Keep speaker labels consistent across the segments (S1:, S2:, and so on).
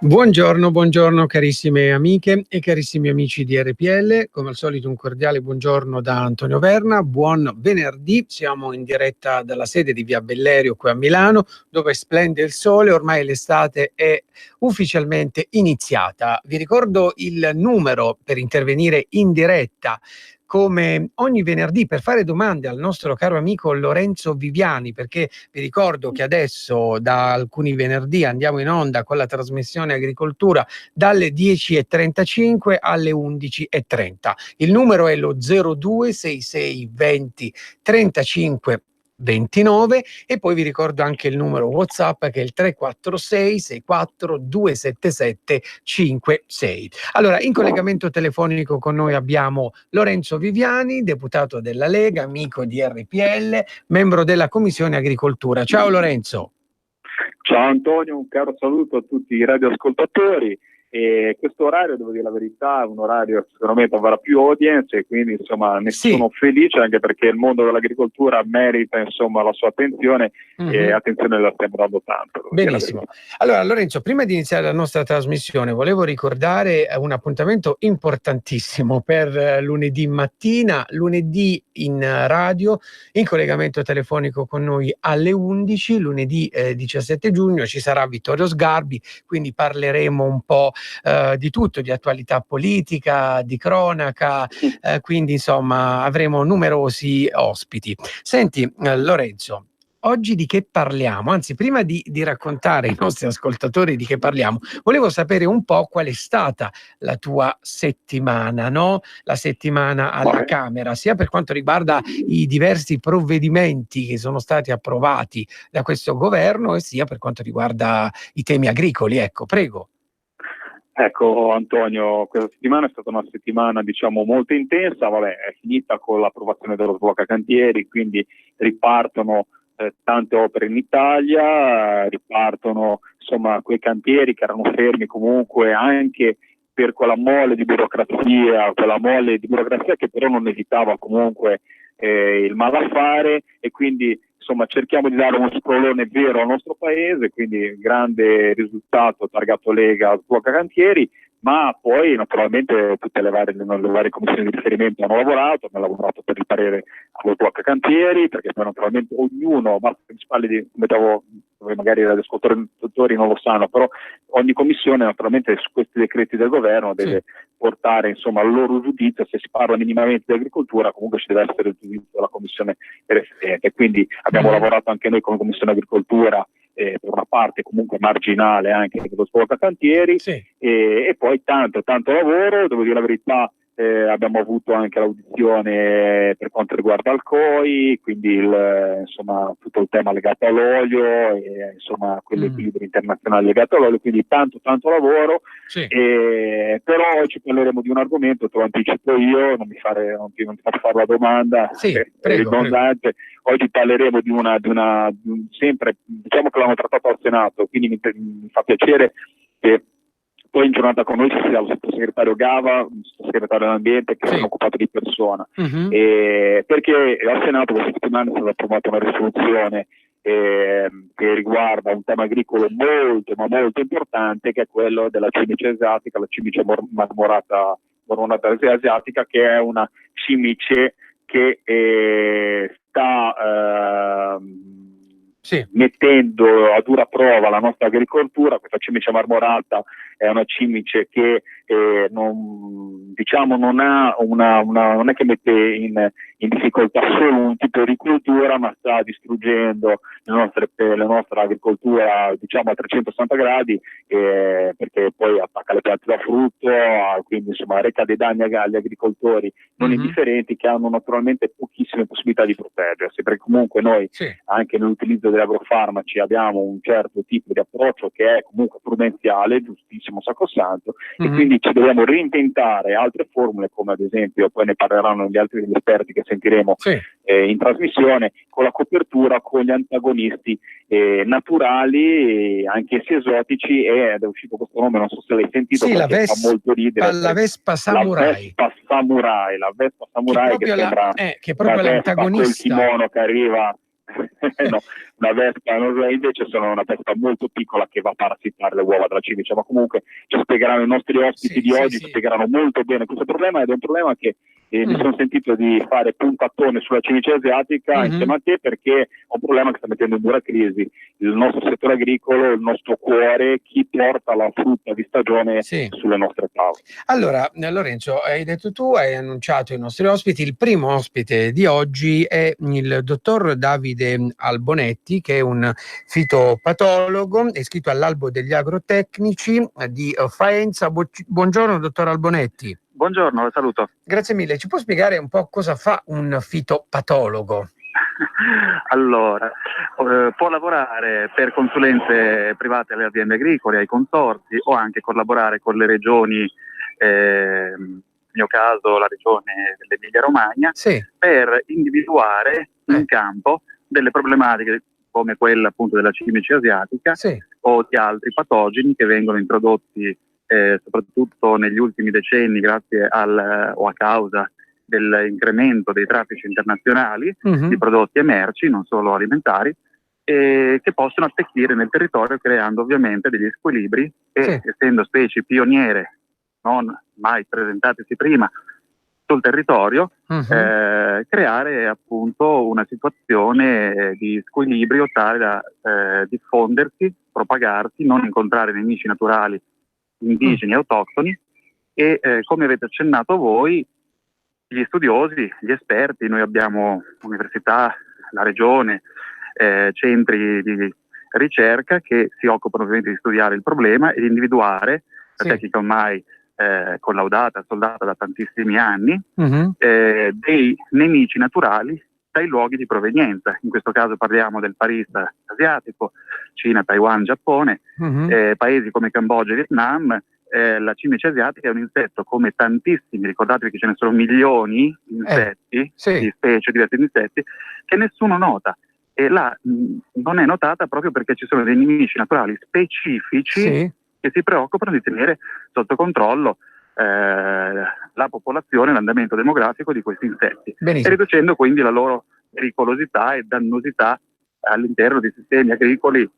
S1: Buongiorno carissime amiche e carissimi amici di RPL, come al solito un cordiale buongiorno da Antonio Verna, buon venerdì, siamo in diretta dalla sede di Via Bellerio qui a Milano, dove splende il sole, ormai l'estate è ufficialmente iniziata. Vi ricordo il numero per intervenire in diretta, come ogni venerdì, per fare domande al nostro caro amico Lorenzo Viviani, perché vi ricordo che adesso da alcuni venerdì andiamo in onda con la trasmissione Agricoltura dalle 10:35 alle 11:30. Il numero è lo 0266 20 35 29 e poi vi ricordo anche il numero WhatsApp che è il 346 64 277 56. Allora, in collegamento telefonico con noi abbiamo Lorenzo Viviani, deputato della Lega, amico di RPL, membro della Commissione Agricoltura. Ciao Lorenzo.
S2: Ciao Antonio, un caro saluto a tutti i radioascoltatori. E questo orario, devo dire la verità, è un orario che sicuramente avrà più audience e quindi insomma ne sono felice, anche perché il mondo dell'agricoltura merita insomma la sua attenzione e attenzione la stiamo dando tanto.
S1: Benissimo. Allora Lorenzo, prima di iniziare la nostra trasmissione volevo ricordare un appuntamento importantissimo per lunedì mattina, lunedì in radio, in collegamento telefonico con noi alle 11, lunedì 17 giugno ci sarà Vittorio Sgarbi, quindi parleremo un po' di tutto, di attualità politica, di cronaca, quindi insomma avremo numerosi ospiti. Senti Lorenzo, oggi di che parliamo? Anzi, prima di raccontare ai nostri ascoltatori di che parliamo, volevo sapere un po' qual è stata la tua settimana, no? La settimana alla Camera, sia per quanto riguarda i diversi provvedimenti che sono stati approvati da questo governo, e sia per quanto riguarda i temi agricoli. Ecco, prego.
S2: Ecco Antonio, questa settimana è stata una settimana diciamo molto intensa, è finita con l'approvazione dello sblocca cantieri, quindi ripartono tante opere in Italia, ripartono insomma quei cantieri che erano fermi comunque anche per quella mole di burocrazia che però non evitava comunque il malaffare, e quindi insomma cerchiamo di dare uno sprolone vero al nostro paese, quindi grande risultato targato Lega sblocca cantieri, ma poi naturalmente tutte le varie commissioni di riferimento hanno lavorato per il parere allo sblocca cantieri, perché poi naturalmente ognuno, basta che magari gli ascoltatori non lo sanno, però ogni commissione naturalmente su questi decreti del governo deve portare insomma il loro giudizio. Se si parla minimamente di agricoltura comunque ci deve essere il giudizio della commissione referente, quindi abbiamo lavorato anche noi come commissione agricoltura per una parte comunque marginale anche dello sblocca cantieri, e poi tanto lavoro, devo dire la verità. Abbiamo avuto anche l'audizione per quanto riguarda il COI, quindi insomma tutto il tema legato all'olio e insomma quell'equilibrio internazionale legato all'olio, quindi tanto lavoro. Però oggi parleremo di un argomento, te lo anticipo io, non ti faccio fare la domanda, ridondante. Oggi parleremo sempre, diciamo che l'hanno trattato al Senato, quindi mi fa piacere che poi in giornata con noi ci sia il sottosegretario Gava, il sottosegretario dell'ambiente, che si è occupato di persona, perché al Senato questa settimana è stata approvata una risoluzione che riguarda un tema agricolo molto ma molto importante, che è quello della cimice asiatica, la cimice marmorata asiatica, che è una cimice che sta mettendo a dura prova la nostra agricoltura. Questa cimice marmorata è una cimice che non è che mette in difficoltà solo un tipo di agricoltura, ma sta distruggendo la nostra agricoltura diciamo a 360 gradi, perché poi attacca le piante da frutto, quindi insomma reca dei danni agli agricoltori non indifferenti, che hanno naturalmente pochissime possibilità di proteggersi, perché comunque noi anche nell'utilizzo degli agrofarmaci abbiamo un certo tipo di approccio che è comunque prudenziale, giustissimo, sacrosanto, e quindi ci dobbiamo reinventare altre formule, come ad esempio, poi ne parleranno gli altri degli esperti che sentiremo in trasmissione, con la copertura con gli antagonisti naturali, anche se esotici, ed è uscito questo nome, non so se l'hai sentito, perché fa molto ridere.
S1: La Vespa Samurai.
S2: La Vespa Samurai che sembra
S1: che è proprio l'antagonista.
S2: Col kimono che arriva. No, una vespa, invece sono una vespa molto piccola che va a parassitare le uova della cimice, ma comunque ci spiegheranno i nostri ospiti di oggi, spiegheranno molto bene questo problema, ed è un problema che mi sono sentito di fare puntatone sulla cimice asiatica insieme a te, perché è un problema che sta mettendo in dura crisi il nostro settore agricolo, il nostro cuore, chi porta la frutta di stagione sulle nostre tavole.
S1: Allora, Lorenzo, hai detto tu, hai annunciato i nostri ospiti. Il primo ospite di oggi è il dottor Davide Albonetti, che è un fitopatologo, è iscritto all'albo degli agrotecnici di Faenza. Buongiorno, dottor Albonetti.
S3: Buongiorno, la saluto.
S1: Grazie mille. Ci può spiegare un po' cosa fa un fitopatologo?
S3: Allora, può lavorare per consulenze private alle aziende agricole, ai consorzi, o anche collaborare con le regioni, nel mio caso la regione dell'Emilia Romagna, per individuare in campo delle problematiche come quella appunto della cimice asiatica o di altri patogeni che vengono introdotti soprattutto negli ultimi decenni grazie o a causa dell'incremento dei traffici internazionali di prodotti e merci, non solo alimentari, che possono attecchire nel territorio, creando ovviamente degli squilibri e, essendo specie pioniere, non mai presentatesi prima sul territorio, creare appunto una situazione di squilibrio tale da diffondersi, propagarsi, non incontrare nemici naturali indigeni, autoctoni, e come avete accennato voi, gli studiosi, gli esperti, noi abbiamo università, la regione, centri di ricerca che si occupano ovviamente di studiare il problema e di individuare la tecnica ormai collaudata, soldata da tantissimi anni, dei nemici naturali dai luoghi di provenienza. In questo caso parliamo del parista asiatico, Cina, Taiwan, Giappone, paesi come Cambogia e Vietnam. La cimice asiatica è un insetto come tantissimi, ricordatevi che ce ne sono milioni di insetti, di specie, diversi di insetti, che nessuno nota. E là non è notata proprio perché ci sono dei nemici naturali specifici che si preoccupano di tenere sotto controllo la popolazione, l'andamento demografico di questi insetti, e riducendo quindi la loro pericolosità e dannosità all'interno di sistemi agricoli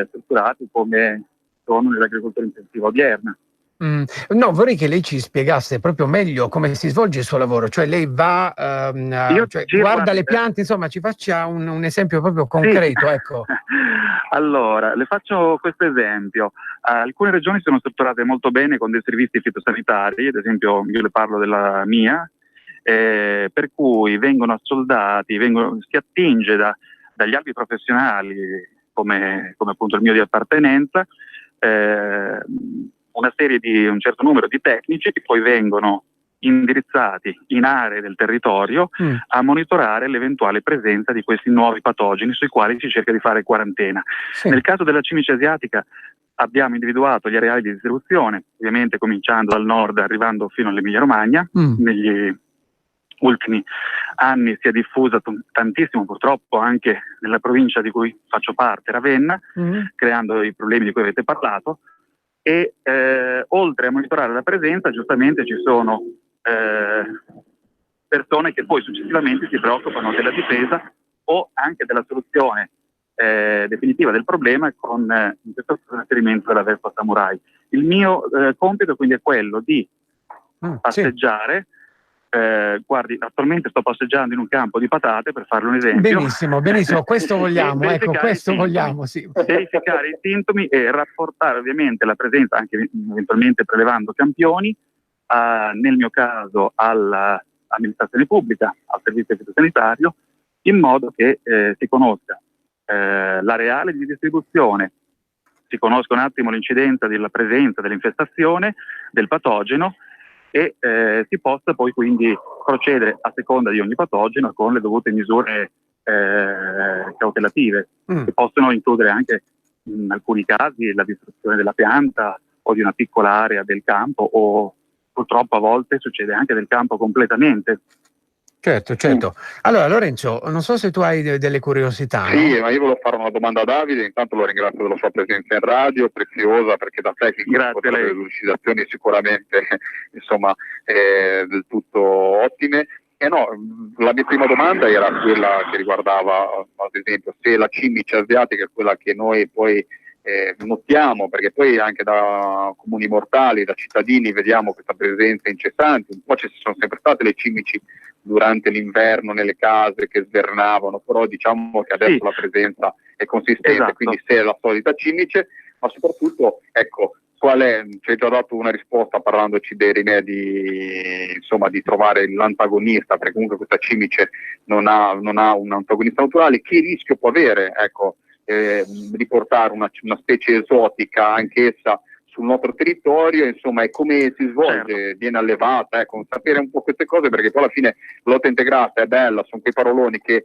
S3: strutturati come sono nell'agricoltura intensiva odierna.
S1: No, vorrei che lei ci spiegasse proprio meglio come si svolge il suo lavoro, cioè lei va, guarda le piante, insomma ci faccia un esempio proprio concreto. Ecco.
S3: Allora, le faccio questo esempio. Alcune regioni sono strutturate molto bene con dei servizi fitosanitari, ad esempio io le parlo della mia, per cui vengono assoldati, si attinge dagli albi professionali come appunto il mio di appartenenza, un certo numero di tecnici che poi vengono indirizzati in aree del territorio a monitorare l'eventuale presenza di questi nuovi patogeni sui quali si cerca di fare quarantena. Nel caso della cimice asiatica abbiamo individuato gli areali di distribuzione, ovviamente cominciando dal nord arrivando fino all'Emilia Romagna. Negli ultimi anni si è diffusa tantissimo, purtroppo anche nella provincia di cui faccio parte, Ravenna, creando i problemi di cui avete parlato. E oltre a monitorare la presenza, giustamente ci sono persone che poi successivamente si preoccupano della difesa o anche della soluzione definitiva del problema, con in questo caso l'inserimento della Vespa Samurai. Il mio compito quindi è quello di passeggiare. Guardi, attualmente sto passeggiando in un campo di patate, per farle un esempio.
S1: Benissimo, questo vogliamo,
S3: verificare i sintomi e rapportare ovviamente la presenza, anche eventualmente prelevando campioni, nel mio caso all'amministrazione pubblica, al servizio fitosanitario, in modo che si conosca l'areale di distribuzione, si conosca un attimo l'incidenza della presenza dell'infestazione del patogeno, e si possa poi quindi procedere a seconda di ogni patogeno con le dovute misure cautelative, che possono includere anche in alcuni casi la distruzione della pianta o di una piccola area del campo, o purtroppo a volte succede anche del campo completamente.
S1: Certo. Allora Lorenzo, non so se tu hai delle curiosità,
S2: Sì,
S1: no?
S2: ma io volevo fare una domanda a Davide, intanto lo ringrazio della sua presenza in radio, preziosa, perché da tecnico
S3: Grazie a lei.
S2: delle lucidazioni sicuramente insomma del tutto ottime. E no, la mia prima domanda era quella che riguardava, ad esempio, se la cimice asiatica è quella che noi poi notiamo, perché poi anche da comuni mortali, da cittadini, vediamo questa presenza incessante. Un po' ci sono sempre state le cimici durante l'inverno nelle case che svernavano, però diciamo che adesso la presenza è consistente,
S3: Esatto.
S2: quindi se è la solita cimice, ma soprattutto, ecco, qual è, ci hai già dato una risposta parlandoci dei rimedi, insomma, di trovare l'antagonista, perché comunque questa cimice non ha un antagonista naturale, che rischio può avere, ecco, di portare una specie esotica anch'essa sul nostro territorio, insomma, e come si svolge,
S3: Certo.
S2: viene allevata, ecco, sapere un po' queste cose, perché poi alla fine la lotta integrata è bella, sono quei paroloni che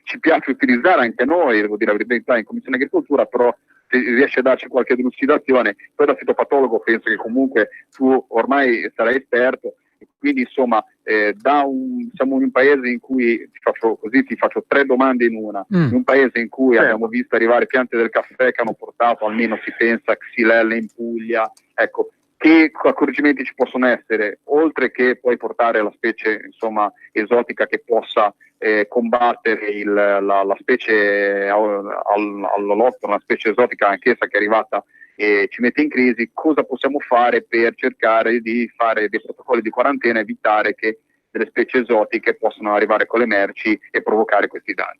S2: ci piace utilizzare anche noi, devo dire la verità, in Commissione Agricoltura, però se riesce a darci qualche delucidazione, poi da fitopatologo penso che comunque tu ormai sarai esperto, quindi insomma siamo in un paese in cui ti faccio 3 domande in una, in un paese in cui abbiamo visto arrivare piante del caffè che hanno portato, almeno si pensa, xylella in Puglia, ecco, che accorgimenti ci possono essere, oltre che poi portare la specie insomma esotica che possa combattere la specie all'olotto, una specie esotica anch'essa che è arrivata e ci mette in crisi, cosa possiamo fare per cercare di fare dei protocolli di quarantena, evitare che delle specie esotiche possano arrivare con le merci e provocare questi danni?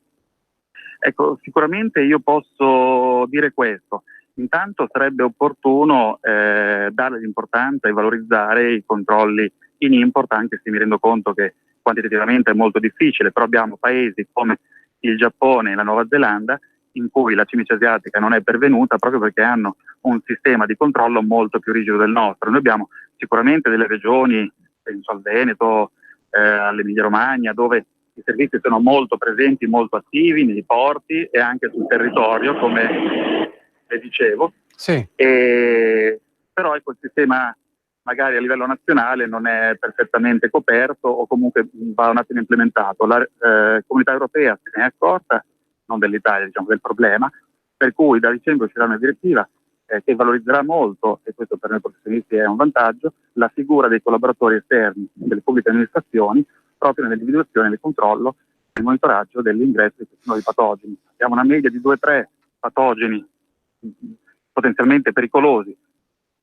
S3: Ecco, sicuramente io posso dire questo. Intanto sarebbe opportuno dare l'importanza e valorizzare i controlli in import, anche se mi rendo conto che quantitativamente è molto difficile, però abbiamo paesi come il Giappone e la Nuova Zelanda in cui la cimice asiatica non è pervenuta proprio perché hanno un sistema di controllo molto più rigido del nostro. Noi abbiamo sicuramente delle regioni, penso al Veneto, all'Emilia Romagna, dove i servizi sono molto presenti, molto attivi nei porti e anche sul territorio, come le dicevo.
S1: Sì.
S3: Però ecco, il sistema magari a livello nazionale non è perfettamente coperto o comunque va un attimo implementato. La Comunità Europea se ne è accorta, non dell'Italia, diciamo, del problema, per cui da dicembre uscirà una direttiva che valorizzerà molto, e questo per noi professionisti è un vantaggio, la figura dei collaboratori esterni delle pubbliche amministrazioni proprio nell'individuazione, nel controllo e nel monitoraggio dell'ingresso di questi nuovi patogeni. Abbiamo una media di 2-3 patogeni potenzialmente pericolosi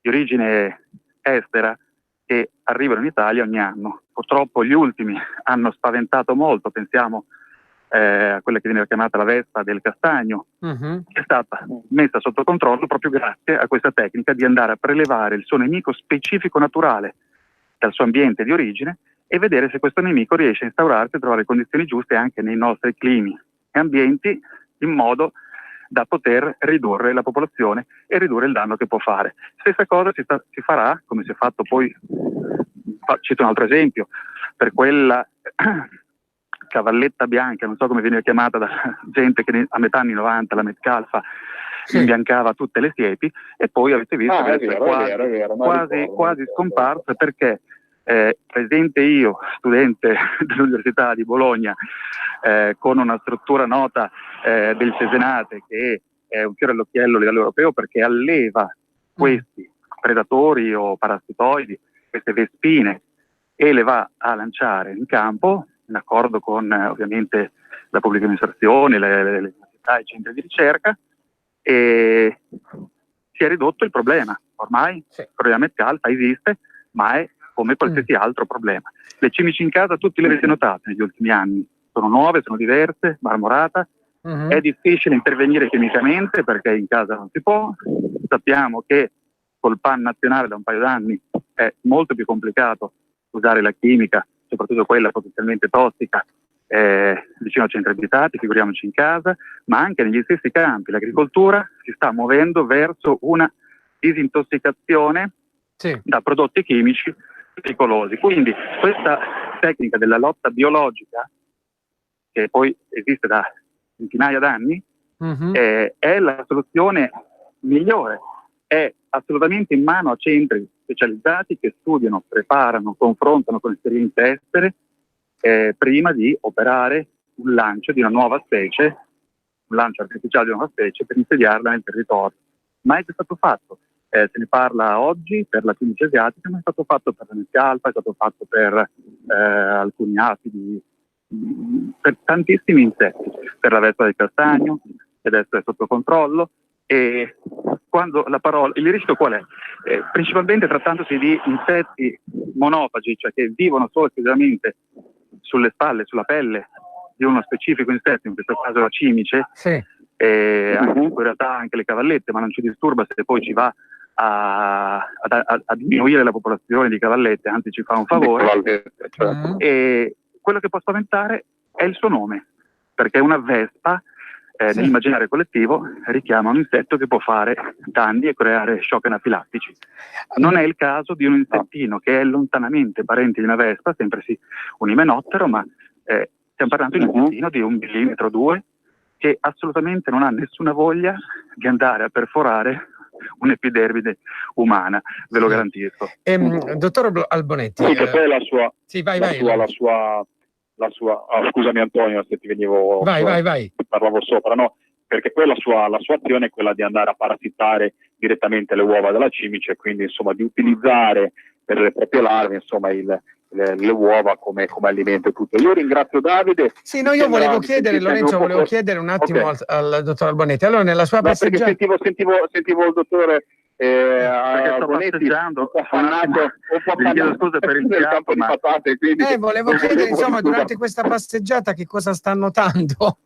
S3: di origine estera che arrivano in Italia ogni anno. Purtroppo gli ultimi hanno spaventato molto, pensiamo a quella che viene chiamata la vespa del castagno, che è stata messa sotto controllo proprio grazie a questa tecnica di andare a prelevare il suo nemico specifico naturale dal suo ambiente di origine e vedere se questo nemico riesce a instaurarsi e trovare condizioni giuste anche nei nostri climi e ambienti in modo da poter ridurre la popolazione e ridurre il danno che può fare. Stessa cosa si farà, come si è fatto poi, cito un altro esempio, per quella cavalletta bianca, non so come viene chiamata da gente che a metà anni 90, la Metcalfa, imbiancava tutte le siepi, e poi avete visto che è quasi scomparsa perché presente io, studente dell'Università di Bologna, con una struttura nota del Cesenate, che è un fiore all'occhiello a livello europeo perché alleva questi predatori o parassitoidi, queste vespine, e le va a lanciare in campo in accordo con ovviamente la pubblica amministrazione, le università e i centri di ricerca, e si è ridotto il problema. Ormai il problema Metcalfa esiste, ma è come qualsiasi altro problema. Le cimici in casa tutti le avete notate negli ultimi anni, sono nuove, sono diverse, marmorata, è difficile intervenire chimicamente perché in casa non si può, sappiamo che col PAN nazionale da un paio d'anni è molto più complicato usare la chimica, soprattutto quella potenzialmente tossica, vicino a centri abitati, figuriamoci in casa, ma anche negli stessi campi. L'agricoltura si sta muovendo verso una disintossicazione da prodotti chimici pericolosi. Quindi questa tecnica della lotta biologica, che poi esiste da centinaia d'anni, è la soluzione migliore. è assolutamente in mano a centri specializzati che studiano, preparano, confrontano con esperienze estere prima di operare un lancio di una nuova specie, un lancio artificiale di una nuova specie per insediarla nel territorio. Mai è stato fatto. Se ne parla oggi per la cimice asiatica, ma è stato fatto per la Nesia alfa, è stato fatto per alcuni afidi, per tantissimi insetti, per la vespa del castagno, che adesso è sotto controllo. E quando il rischio qual è? Principalmente trattandosi di insetti monofagi, cioè che vivono solo esclusivamente sulle spalle, sulla pelle di uno specifico insetto, in questo caso la cimice,
S1: Sì.
S3: Anche, in realtà anche le cavallette, ma non ci disturba se poi ci va a diminuire la popolazione di cavallette, anzi ci fa un favore.
S2: Certo.
S3: E quello che può spaventare è il suo nome, perché una vespa nell'immaginario collettivo richiama un insetto che può fare danni e creare shock anafilattici. Non è il caso di un insettino che è lontanamente parente di una vespa, sempre sì un imenottero, ma stiamo parlando di un insettino di 1 millimetro o 2 che assolutamente non ha nessuna voglia di andare a perforare un'epidermide umana, ve lo garantisco.
S1: Dottor Albonetti,
S2: Sì, che poi la sua,
S1: sì, vai.
S2: la sua scusami Antonio se ti venivo,
S1: Vai.
S2: parlavo sopra, no? Perché poi la sua azione è quella di andare a parassitare direttamente le uova della cimice, quindi insomma di utilizzare per le proprie larve insomma le uova come alimento e tutto. Io ringrazio Davide.
S1: Sì, no, io volevo chiedere, Lorenzo, volevo chiedere un attimo al dottor Albonetti. Allora, nella sua passeggiata...
S2: Perché sentivo il dottore
S3: perché sto passeggiando, vi chiedo scusa per il
S2: campo di patate, quindi...
S1: volevo chiedere, insomma, durante questa passeggiata che cosa sta notando?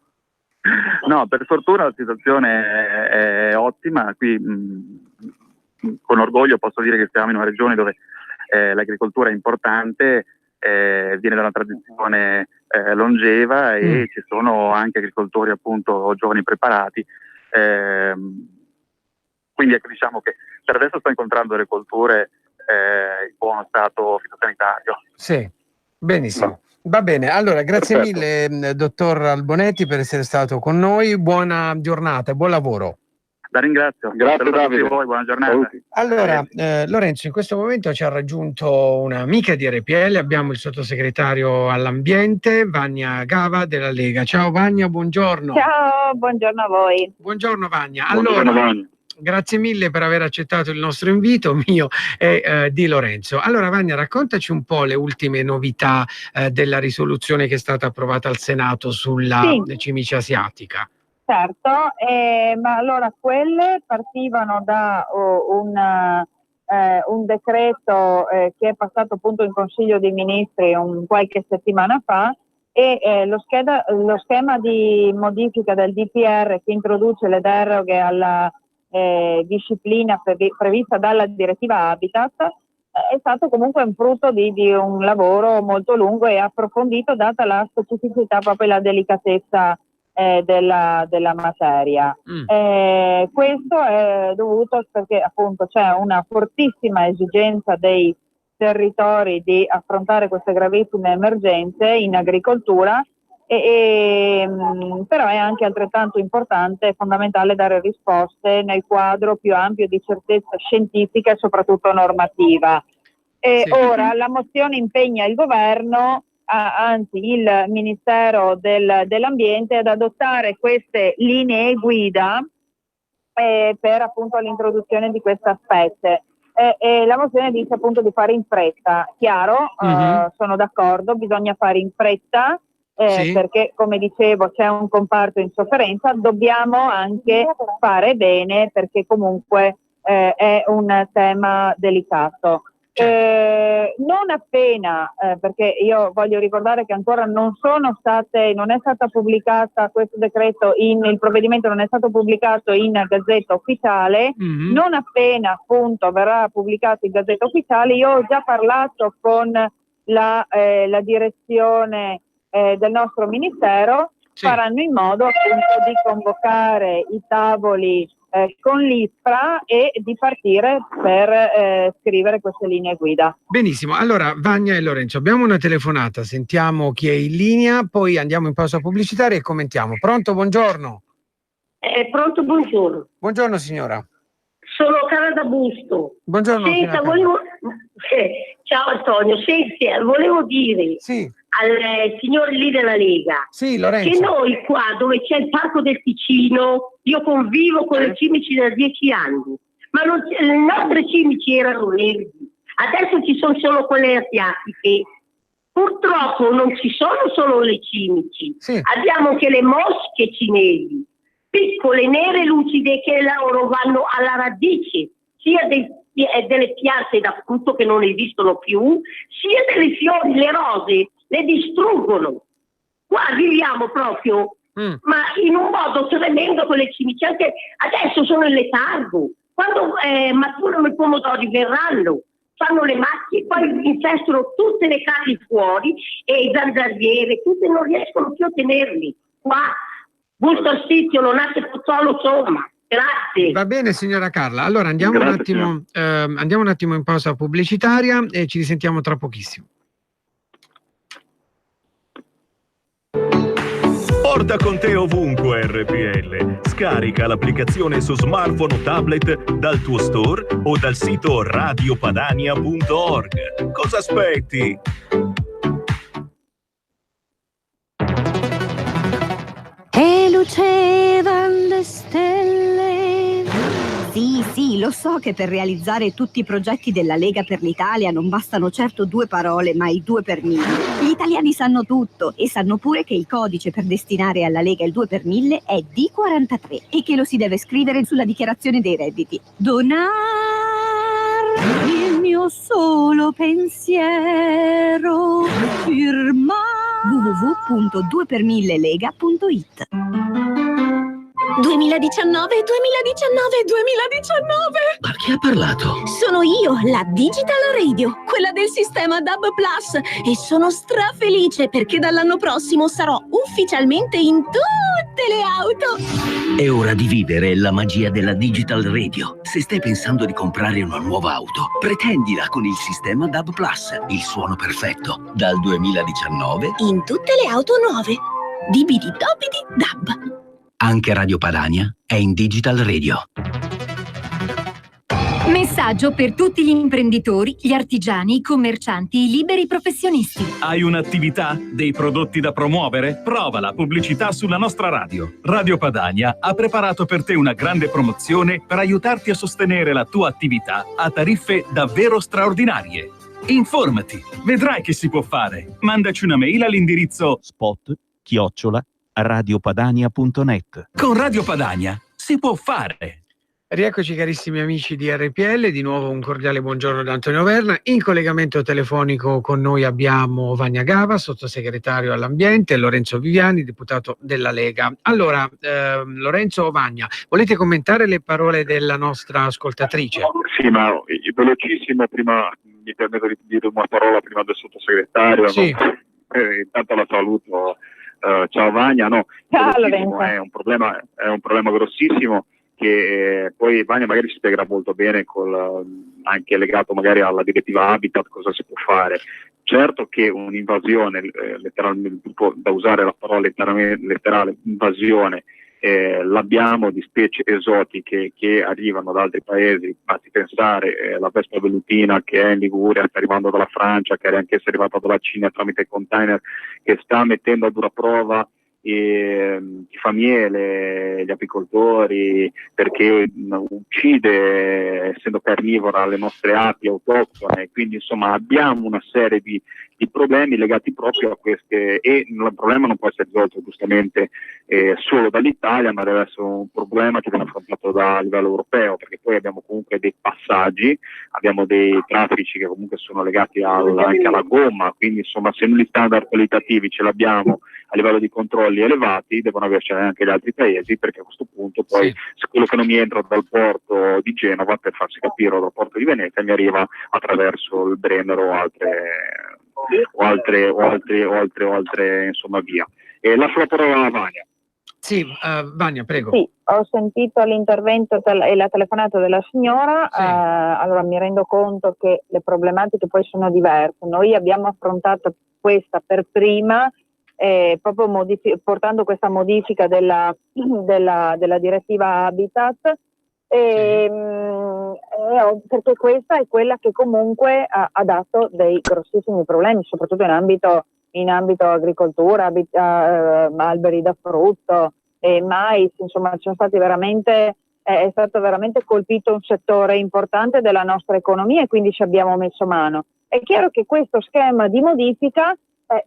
S3: No, per fortuna la situazione è ottima. Qui con orgoglio posso dire che siamo in una regione dove l'agricoltura è importante, viene da una tradizione longeva e ci sono anche agricoltori appunto giovani preparati. Quindi ecco, diciamo che per adesso sto incontrando le colture in buono stato fitosanitario.
S1: Sì, benissimo. Va bene, allora grazie mille dottor Albonetti per essere stato con noi, buona giornata e buon lavoro.
S3: La ringrazio,
S2: grazie Davide.
S3: A voi, buona giornata.
S1: Allora, Lorenzo, in questo momento ci ha raggiunto un'amica di RPL, abbiamo il sottosegretario all'ambiente, Vania Gava della Lega. Ciao Vania, buongiorno.
S4: Ciao, buongiorno a voi.
S1: Buongiorno Vania.
S2: Buongiorno,
S1: allora,
S2: Vania.
S1: Grazie mille per aver accettato il nostro invito, mio e di Lorenzo. Allora Vania, raccontaci un po' le ultime novità della risoluzione che è stata approvata al Senato sulla cimice asiatica.
S4: Certo, ma allora quelle partivano da un decreto che è passato appunto in Consiglio dei Ministri qualche settimana fa e lo schema di modifica del DPR che introduce le deroghe alla disciplina prevista dalla direttiva Habitat è stato comunque un frutto di un lavoro molto lungo e approfondito data la specificità proprio e la delicatezza della materia. Questo è dovuto perché appunto c'è una fortissima esigenza dei territori di affrontare queste gravissime emergenze in agricoltura però è anche altrettanto importante e fondamentale dare risposte nel quadro più ampio di certezza scientifica e soprattutto normativa. Ora la mozione impegna il governo, anzi il Ministero dell'Ambiente, ad adottare queste linee guida per appunto l'introduzione di queste specie. La mozione dice appunto di fare in fretta. Chiaro, sono d'accordo, bisogna fare in fretta. Perché come dicevo c'è un comparto in sofferenza, dobbiamo anche fare bene perché comunque è un tema delicato. Non appena, perché io voglio ricordare che ancora non è stata pubblicata questo decreto, il provvedimento non è stato pubblicato in Gazzetta Ufficiale, non appena appunto verrà pubblicato in Gazzetta Ufficiale, io ho già parlato con la direzione del nostro ministero, faranno in modo appunto di convocare i tavoli con l'ISPRA e di partire per scrivere queste linee guida.
S1: Benissimo, allora Vania e Lorenzo, abbiamo una telefonata, sentiamo chi è in linea, poi andiamo in pausa pubblicitaria e commentiamo. Pronto, buongiorno.
S5: Pronto, buongiorno.
S1: Buongiorno signora.
S5: Sono Cara da Busto.
S1: Buongiorno.
S5: Senta, ciao Antonio, volevo dire al signore lì della Lega che noi qua dove c'è il Parco del Ticino, io convivo con le cimici da 10 anni, ma le nostre cimici erano verdi, adesso ci sono solo quelle asiatiche. Purtroppo non ci sono solo le cimici, abbiamo anche le mosche cinesi, piccole, nere, lucide, che loro vanno alla radice sia delle piante da frutto che non esistono più, sia delle fiori, le rose, le distruggono. Qua viviamo proprio, ma in un modo tremendo con le cimici. Anche adesso sono in letargo. Quando maturano i pomodori verranno, fanno le macchie, poi infestano tutte le case fuori e i zanzariere, tutte non riescono più a tenerli. Qua, Busto Arsizio, non ha che Pozzolo, insomma. Grazie.
S1: Va bene, signora Carla. Allora andiamo un attimo in pausa pubblicitaria e ci risentiamo tra pochissimo.
S6: Porta con te ovunque RPL. Scarica l'applicazione su smartphone o tablet dal tuo store o dal sito radiopadania.org. Cosa aspetti?
S7: E lucevan le stelle. Sì, lo so che per realizzare tutti i progetti della Lega per l'Italia non bastano certo 2 parole, ma i 2 per 1000. Gli italiani sanno tutto e sanno pure che il codice per destinare alla Lega il 2 per 1000 è D43 e che lo si deve scrivere sulla dichiarazione dei redditi. Donar il mio solo pensiero, firmare www.2per1000lega.it.
S8: 2019.
S9: Ma chi ha parlato?
S8: Sono io, la Digital Radio, quella del sistema DAB+, e sono strafelice perché dall'anno prossimo sarò ufficialmente in tutte le auto.
S9: È ora di vivere la magia della Digital Radio. Se stai pensando di comprare una nuova auto, pretendila con il sistema DAB+, il suono perfetto. Dal 2019
S8: in tutte le auto nuove. Dibidi dobidi DAB.
S9: Anche Radio Padania è in Digital Radio.
S10: Messaggio per tutti gli imprenditori, gli artigiani, i commercianti, i liberi professionisti.
S11: Hai un'attività? Dei prodotti da promuovere? Prova la pubblicità sulla nostra radio. Radio Padania ha preparato per te una grande promozione per aiutarti a sostenere la tua attività a tariffe davvero straordinarie. Informati, vedrai che si può fare. Mandaci una mail all'indirizzo spot@radiopadania.net. Con Radio Padania si può fare.
S1: Rieccoci carissimi amici di RPL, di nuovo un cordiale buongiorno da Antonio Verna. In collegamento telefonico con noi abbiamo Vania Gava, sottosegretario all'ambiente, e Lorenzo Viviani, deputato della Lega. Allora, Lorenzo o Vania, volete commentare le parole della nostra ascoltatrice?
S2: Sì, ma velocissimo, prima mi permetto di dire una parola prima del sottosegretario.
S1: Sì.
S2: No? Intanto la saluto. Ciao Vania, no,
S4: ciao,
S2: è un problema grossissimo che poi Vania magari ci spiegherà molto bene anche legato magari alla direttiva Habitat cosa si può fare. Certo che un'invasione, letteralmente, da usare la parola letterale invasione, l'abbiamo di specie esotiche che arrivano da altri paesi, basti pensare la vespa velutina che è in Liguria, sta arrivando dalla Francia, che è anch'essa arrivata dalla Cina tramite container, che sta mettendo a dura prova chi fa miele, gli apicoltori, perché uccide, essendo carnivora, le nostre api autoctone. Quindi insomma abbiamo una serie di problemi legati proprio a queste, e il problema non può essere risolto giustamente solo dall'Italia, ma deve essere un problema che viene affrontato a livello europeo, perché poi abbiamo comunque dei passaggi, abbiamo dei traffici che comunque sono legati anche alla gomma, quindi insomma se gli standard qualitativi ce l'abbiamo a livello di controlli elevati, devono avercene anche gli altri paesi, perché a questo punto poi se quello che non mi entra dal porto di Genova, per farsi capire, o dal porto di Venezia, mi arriva attraverso il Brennero o altre insomma via. E lascio la parola a Vania.
S1: Sì, Vania, prego.
S4: Sì, ho sentito l'intervento e la telefonata della signora,
S1: Sì.
S4: Allora mi rendo conto che le problematiche poi sono diverse. Noi abbiamo affrontato questa per prima, proprio portando questa modifica della direttiva Habitat, Perché questa è quella che comunque ha dato dei grossissimi problemi, soprattutto in ambito agricoltura, alberi da frutto e mais, insomma è stato veramente colpito un settore importante della nostra economia e quindi ci abbiamo messo mano. È chiaro che questo schema di modifica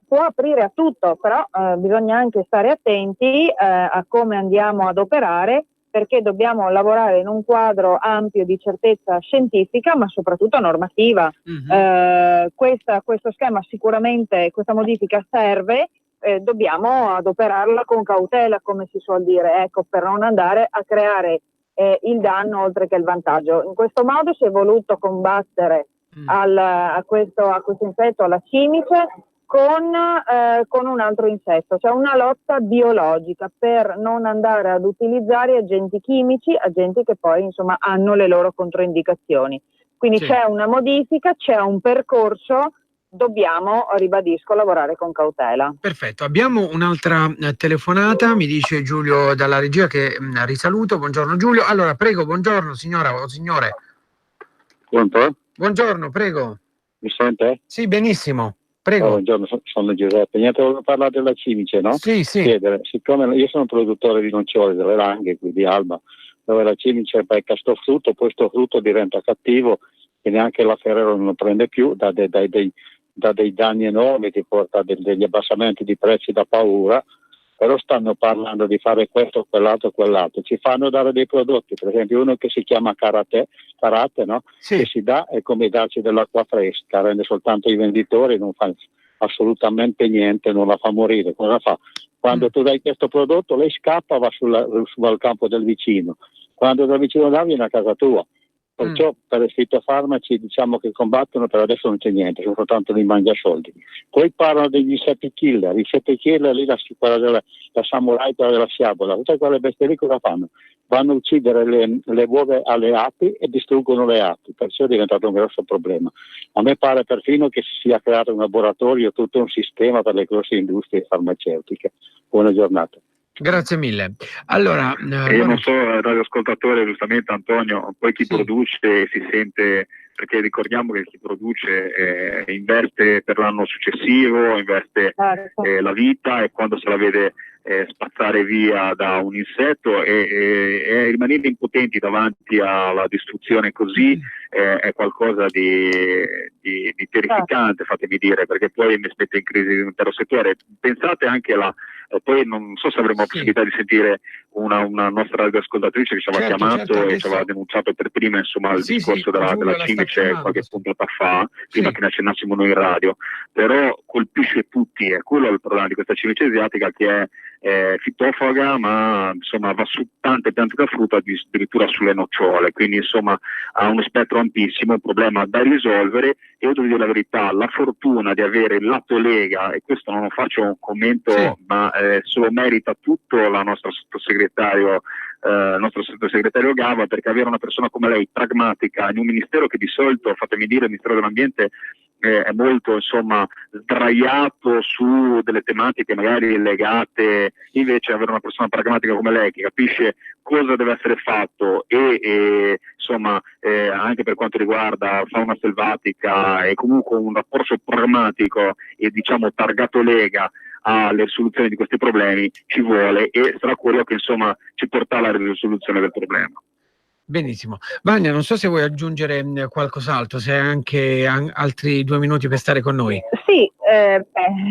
S4: può aprire a tutto, però bisogna anche stare attenti a come andiamo ad operare, perché dobbiamo lavorare in un quadro ampio di certezza scientifica, ma soprattutto normativa. Questo schema sicuramente, questa modifica serve, dobbiamo adoperarla con cautela, come si suol dire, ecco, per non andare a creare il danno oltre che il vantaggio. In questo modo si è voluto combattere a questo insetto, alla cimice, con un altro insetto, cioè una lotta biologica per non andare ad utilizzare agenti chimici, agenti che poi insomma hanno le loro controindicazioni. Quindi c'è una modifica, c'è un percorso, dobbiamo, ribadisco, lavorare con cautela.
S1: Perfetto, abbiamo un'altra telefonata, mi dice Giulio dalla regia che risaluto. Buongiorno Giulio. Allora, prego, buongiorno signora o signore.
S12: Pronto?
S1: Buongiorno, prego.
S12: Mi sente?
S1: Sì, benissimo. Prego.
S12: Buongiorno, sono Giuseppe. Niente, volevo parlare della cimice, no?
S1: Sì.
S12: Chiedere, siccome io sono produttore di nocciole delle Langhe, qui di Alba, dove la cimice becca sto frutto, poi sto frutto diventa cattivo e neanche la Ferrero non lo prende più, dà dei danni enormi, ti porta degli abbassamenti di prezzi da paura, però stanno parlando di fare questo, quell'altro, ci fanno dare dei prodotti, per esempio uno che si chiama karate, no? Che si dà è come darci dell'acqua fresca, rende soltanto i venditori, non fa assolutamente niente, non la fa morire. Cosa fa? Quando tu dai questo prodotto lei scappa, va al campo del vicino, quando dal vicino là viene a casa tua. Perciò per i fitofarmaci diciamo che combattono, per adesso non c'è niente, sono soltanto dei mangiasoldi. Poi parlano degli insetti killer, lì quella della samurai, quella della sciabola, tutte quelle bestie lì cosa fanno? Vanno a uccidere le uova alle api e distruggono le api, perciò è diventato un grosso problema. A me pare perfino che si sia creato un laboratorio, tutto un sistema per le grosse industrie farmaceutiche. Buona giornata.
S1: Grazie mille. Allora,
S2: io non so, radioascoltatore, giustamente Antonio, poi chi produce si sente, perché ricordiamo che chi produce investe per l'anno successivo, investe la vita, e quando se la vede spazzare via da un insetto e rimanere impotenti davanti alla distruzione così è qualcosa di terrificante, fatemi dire, perché poi mi mette in crisi l'intero settore. Pensate anche poi non so se avremo la possibilità di sentire una nostra ascoltatrice che ci aveva chiamato e ci aveva denunciato per prima, insomma, il discorso della cimice qualche puntata fa, prima che ne accennassimo noi in radio, però colpisce tutti, è quello il problema di questa cimice asiatica, che è fitofaga, ma insomma va su tante piante da frutta, addirittura sulle nocciole, quindi insomma ha uno spettro ampissimo, un problema da risolvere. E io devo dire la verità, la fortuna di avere il lato Lega, e questo non lo faccio un commento, ma se lo merita tutto il nostro sottosegretario Gava, perché avere una persona come lei pragmatica in un ministero che di solito, fatemi dire, il Ministero dell'Ambiente è molto insomma sdraiato su delle tematiche magari legate, invece avere una persona pragmatica come lei che capisce cosa deve essere fatto e insomma anche per quanto riguarda fauna selvatica e comunque un approccio pragmatico e diciamo targato Lega alle soluzioni di questi problemi ci vuole, e sarà quello che insomma ci porta alla risoluzione del problema.
S1: Benissimo. Vania, non so se vuoi aggiungere qualcos'altro, se hai anche altri 2 minuti per stare con noi.
S4: Sì,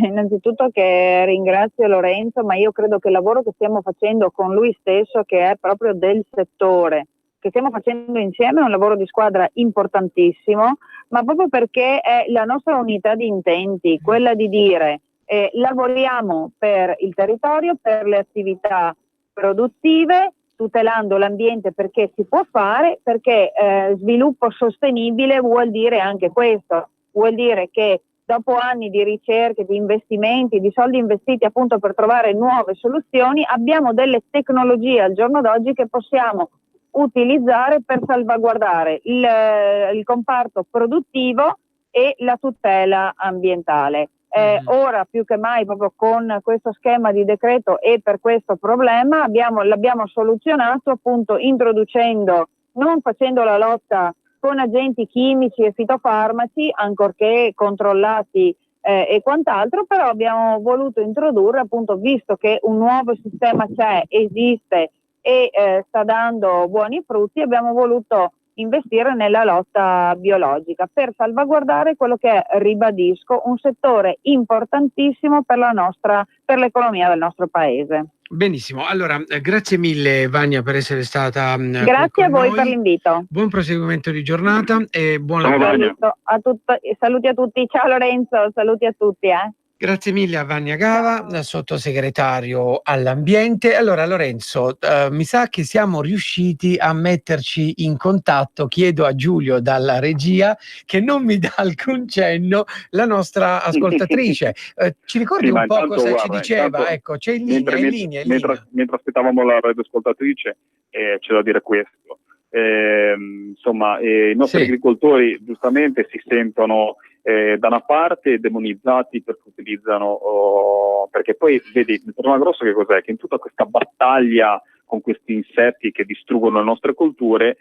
S4: innanzitutto che ringrazio Lorenzo, ma io credo che il lavoro che stiamo facendo con lui stesso, che è proprio del settore, che stiamo facendo insieme, è un lavoro di squadra importantissimo, ma proprio perché è la nostra unità di intenti, quella di dire lavoriamo per il territorio, per le attività produttive, tutelando l'ambiente, perché si può fare, perché sviluppo sostenibile vuol dire anche questo, vuol dire che dopo anni di ricerche, di investimenti, di soldi investiti appunto per trovare nuove soluzioni, abbiamo delle tecnologie al giorno d'oggi che possiamo utilizzare per salvaguardare il comparto produttivo e la tutela ambientale. Ora più che mai, proprio con questo schema di decreto e per questo problema l'abbiamo soluzionato appunto introducendo non facendo la lotta con agenti chimici e fitofarmaci, ancorché controllati e quant'altro, però abbiamo voluto introdurre, appunto, visto che un nuovo sistema c'è, esiste e sta dando buoni frutti, abbiamo voluto investire nella lotta biologica per salvaguardare quello che è, ribadisco, un settore importantissimo per l'economia del nostro paese.
S1: Benissimo, allora grazie mille Vania per essere stata
S4: grazie a voi per l'invito.
S1: Buon proseguimento di giornata e buon lavoro.
S4: Saluti a tutti, ciao Lorenzo, saluti a tutti.
S1: Grazie mille a Vania Gava, sottosegretario all'ambiente. Allora Lorenzo, mi sa che siamo riusciti a metterci in contatto. Chiedo a Giulio dalla regia che non mi dà alcun cenno la nostra ascoltatrice. Ci ricordi un po' cosa ci diceva?
S2: Intanto,
S1: ecco, c'è in linea,
S2: mentre aspettavamo la radioascoltatrice, c'è da dire questo. Insomma, i nostri agricoltori giustamente si sentono da una parte demonizzati perché utilizzano, perché poi vedi, il problema grosso che cos'è? Che in tutta questa battaglia con questi insetti che distruggono le nostre colture,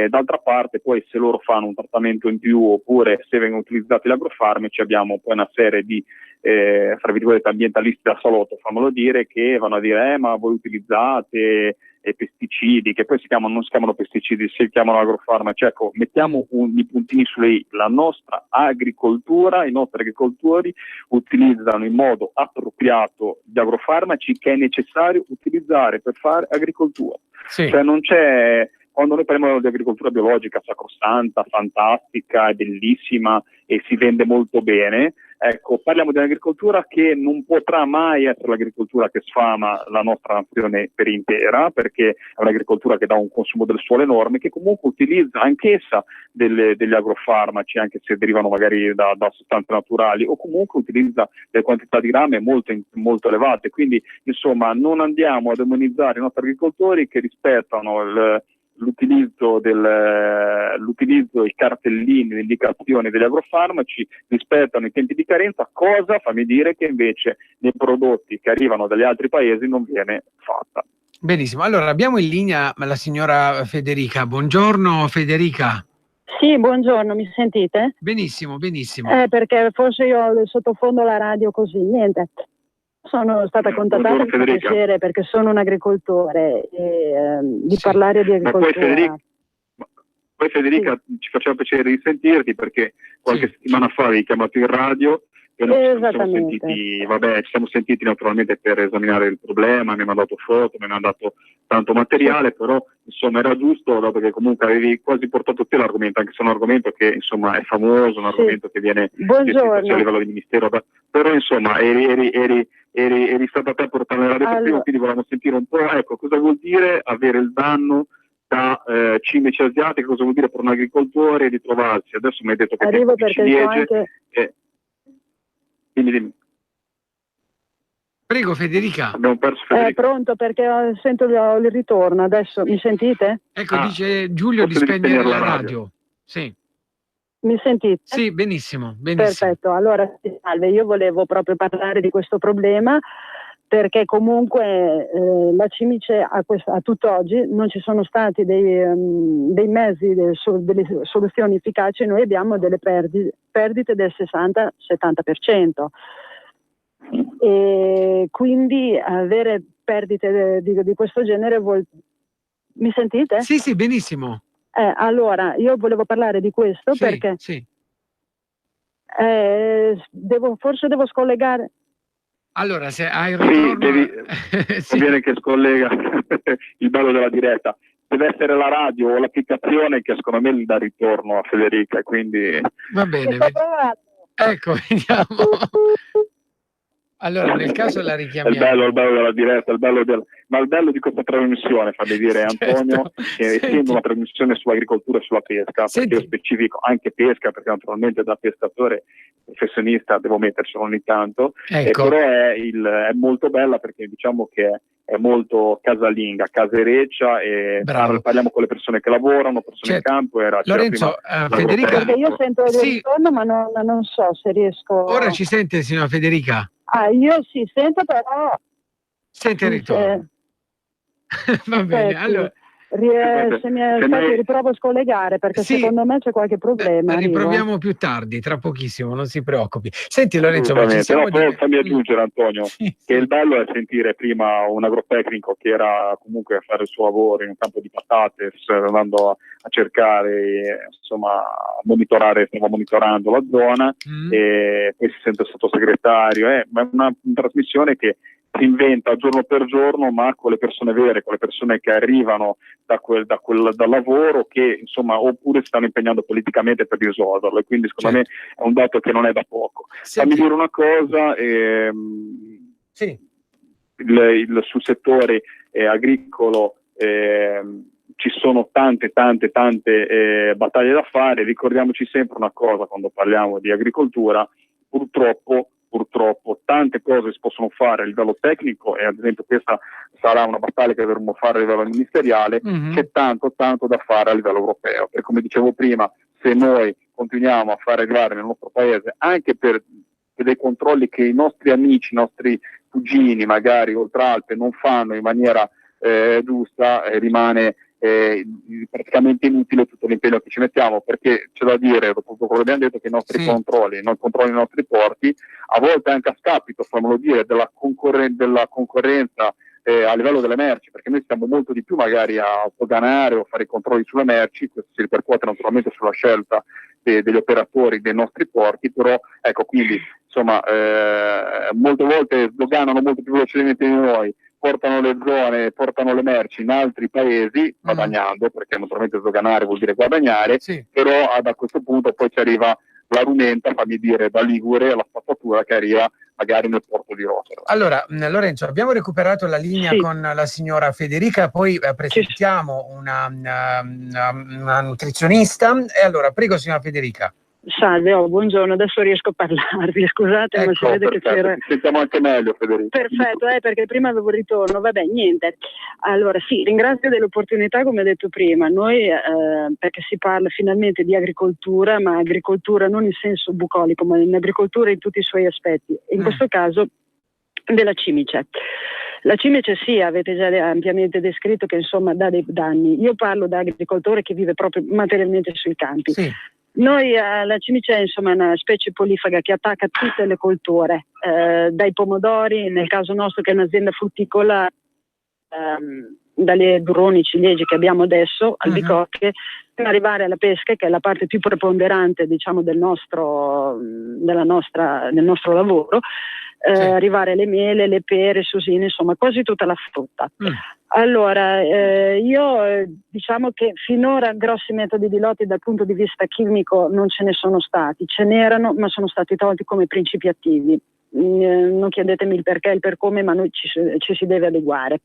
S2: d'altra parte poi se loro fanno un trattamento in più oppure se vengono utilizzati gli agrofarmaci, abbiamo poi una serie di fra virgolette ambientalisti da salotto, fammelo dire, che vanno a dire ma voi utilizzate pesticidi, che poi non si chiamano pesticidi, si chiamano agrofarmaci. Ecco, mettiamo i puntini sulle i. La nostra agricoltura, i nostri agricoltori utilizzano in modo appropriato gli agrofarmaci che è necessario utilizzare per fare agricoltura. Cioè non c'è, quando noi parliamo di agricoltura biologica sacrosanta, fantastica, è bellissima e si vende molto bene, ecco, parliamo di un'agricoltura che non potrà mai essere l'agricoltura che sfama la nostra nazione per intera, perché è un'agricoltura che dà un consumo del suolo enorme, che comunque utilizza anch'essa degli agrofarmaci, anche se derivano magari da sostanze naturali, o comunque utilizza delle quantità di rame molto elevate. Quindi, insomma, non andiamo a demonizzare i nostri agricoltori che rispettano l'utilizzo i cartellini, le indicazioni degli agrofarmaci, rispettano i tempi di carenza, cosa, fammi dire, che invece nei prodotti che arrivano dagli altri paesi non viene fatta.
S1: Benissimo, allora abbiamo in linea la signora Federica. Buongiorno Federica.
S13: Sì, buongiorno, mi sentite?
S1: Benissimo, benissimo.
S13: Perché forse io sottofondo la radio così, niente. Sono stata contattata per piacere perché sono un agricoltore e di parlare di agricoltura.
S2: Poi Federica, ci faceva piacere di sentirti perché qualche settimana fa avevi chiamato in radio e ci siamo sentiti naturalmente per esaminare il problema, mi ha mandato foto, mi ha mandato tanto materiale, però insomma era giusto, dato che comunque avevi quasi portato te l'argomento, anche se è un argomento che insomma è famoso, un argomento che viene gestito a livello di ministero, però insomma eri stata te a portare nella radio prima, quindi volevamo sentire un po', ecco, cosa vuol dire avere il danno da cimici asiatiche, cosa vuol dire per un agricoltore ritrovarsi. Adesso mi hai detto che
S13: arrivo perché
S2: ciliegie, dimmi.
S1: Prego Federica.
S2: Abbiamo perso Federica.
S13: Pronto, perché sento il ritorno, adesso mi sentite?
S1: Ecco, dice Giulio di spegnere la radio. Sì.
S13: Mi sentite?
S1: Sì, benissimo, benissimo.
S13: Perfetto, allora salve, io volevo proprio parlare di questo problema perché comunque la cimice a tutt'oggi non ci sono stati dei mezzi, delle soluzioni efficaci, noi abbiamo delle perdite del 60-70%. E quindi avere perdite di questo genere mi sentite?
S1: Sì, sì, benissimo.
S13: Allora, io volevo parlare di questo perché forse devo scollegare.
S1: Allora, se hai il ritorno...
S2: Conviene che scollega il bello della diretta. Deve essere la radio o l'applicazione che secondo me gli dà ritorno a Federica, quindi...
S1: Va bene. Ecco, vediamo. Allora, nel caso la richiamiamo.
S2: Il bello della diretta, ma il bello di questa trasmissione, fammi dire Antonio, che essendo una trasmissione sull'agricoltura e sulla pesca, perché io specifico anche pesca, perché naturalmente da pescatore professionista devo mettercelo ogni tanto, però è molto bella perché diciamo che è molto casalinga, casereccia e parliamo con le persone che lavorano, persone in campo.
S1: Lorenzo, Federica,
S13: perché io sento il ritorno ma non so se riesco.
S1: Ora ci sente, signora Federica?
S13: Io sento però.
S1: Sente il ritorno. Va bene, allora
S13: Se mi aspetti riprovo a scollegare, perché secondo me c'è qualche problema.
S1: Riproviamo più tardi, tra pochissimo, non si preoccupi. Senti Lorenzo, ma
S2: però fammi aggiungere, Antonio, che il bello è sentire prima un agrotecnico che era comunque a fare il suo lavoro in un campo di patate, andando a cercare, insomma, stava monitorando la zona, e poi si sente il sottosegretario, ma è una trasmissione che si inventa giorno per giorno, ma con le persone vere, con le persone che arrivano dal lavoro, che insomma oppure si stanno impegnando politicamente per risolverlo, e quindi secondo me è un dato che non è da poco. Fammi dire una cosa, sul settore agricolo ci sono tante battaglie da fare. Ricordiamoci sempre una cosa quando parliamo di agricoltura: purtroppo tante cose si possono fare a livello tecnico, e ad esempio questa sarà una battaglia che dovremo fare a livello ministeriale. C'è tanto da fare a livello europeo, perché come dicevo prima, se noi continuiamo a fare arrivare nel nostro paese, anche per dei controlli che i nostri amici, i nostri cugini magari oltre Alpe non fanno in maniera giusta, rimane praticamente inutile tutto l'impegno che ci mettiamo, perché c'è da dire, dopo quello che abbiamo detto, che i nostri controlli nei nostri porti, a volte anche a scapito, fammelo dire, della concorrenza a livello delle merci, perché noi stiamo molto di più magari a sdoganare o fare i controlli sulle merci. Questo si ripercuote naturalmente sulla scelta degli operatori dei nostri porti, però ecco, quindi insomma molte volte sdoganano molto più velocemente di noi, portano le merci in altri paesi guadagnando, perché naturalmente sdoganare vuol dire guadagnare, però a questo punto poi ci arriva la rumenta, fammi dire, da Ligure alla spazzatura che arriva magari nel porto di Rotterdam.
S1: Allora, Lorenzo, abbiamo recuperato la linea con la signora Federica, poi presentiamo una nutrizionista. E allora, prego signora Federica.
S13: Salve, buongiorno, adesso riesco a parlarvi, scusate, ma si vede che c'era...
S2: Ci sentiamo anche meglio, Federica.
S13: Perfetto, perché prima avevo il ritorno, vabbè, niente. Allora sì, ringrazio dell'opportunità, come ho detto prima, noi perché si parla finalmente di agricoltura, ma agricoltura non in senso bucolico, ma in agricoltura in tutti i suoi aspetti, in questo caso della cimice. La cimice sì, avete già ampiamente descritto che insomma dà dei danni. Io parlo da agricoltore che vive proprio materialmente sui campi. Sì. Noi la cimice insomma è una specie polifaga che attacca tutte le colture, dai pomodori, nel caso nostro che è un'azienda frutticola, dalle burroni, ciliegie che abbiamo adesso, albicocche, per arrivare alla pesca, che è la parte più preponderante, diciamo, del nostro lavoro, arrivare alle mele, le pere, susine, insomma quasi tutta la frutta. Allora, io diciamo che finora grossi metodi di lotti dal punto di vista chimico non ce ne sono stati, ce n'erano, ma sono stati tolti come principi attivi. Non chiedetemi il perché e il per come, ma noi ci si deve adeguare.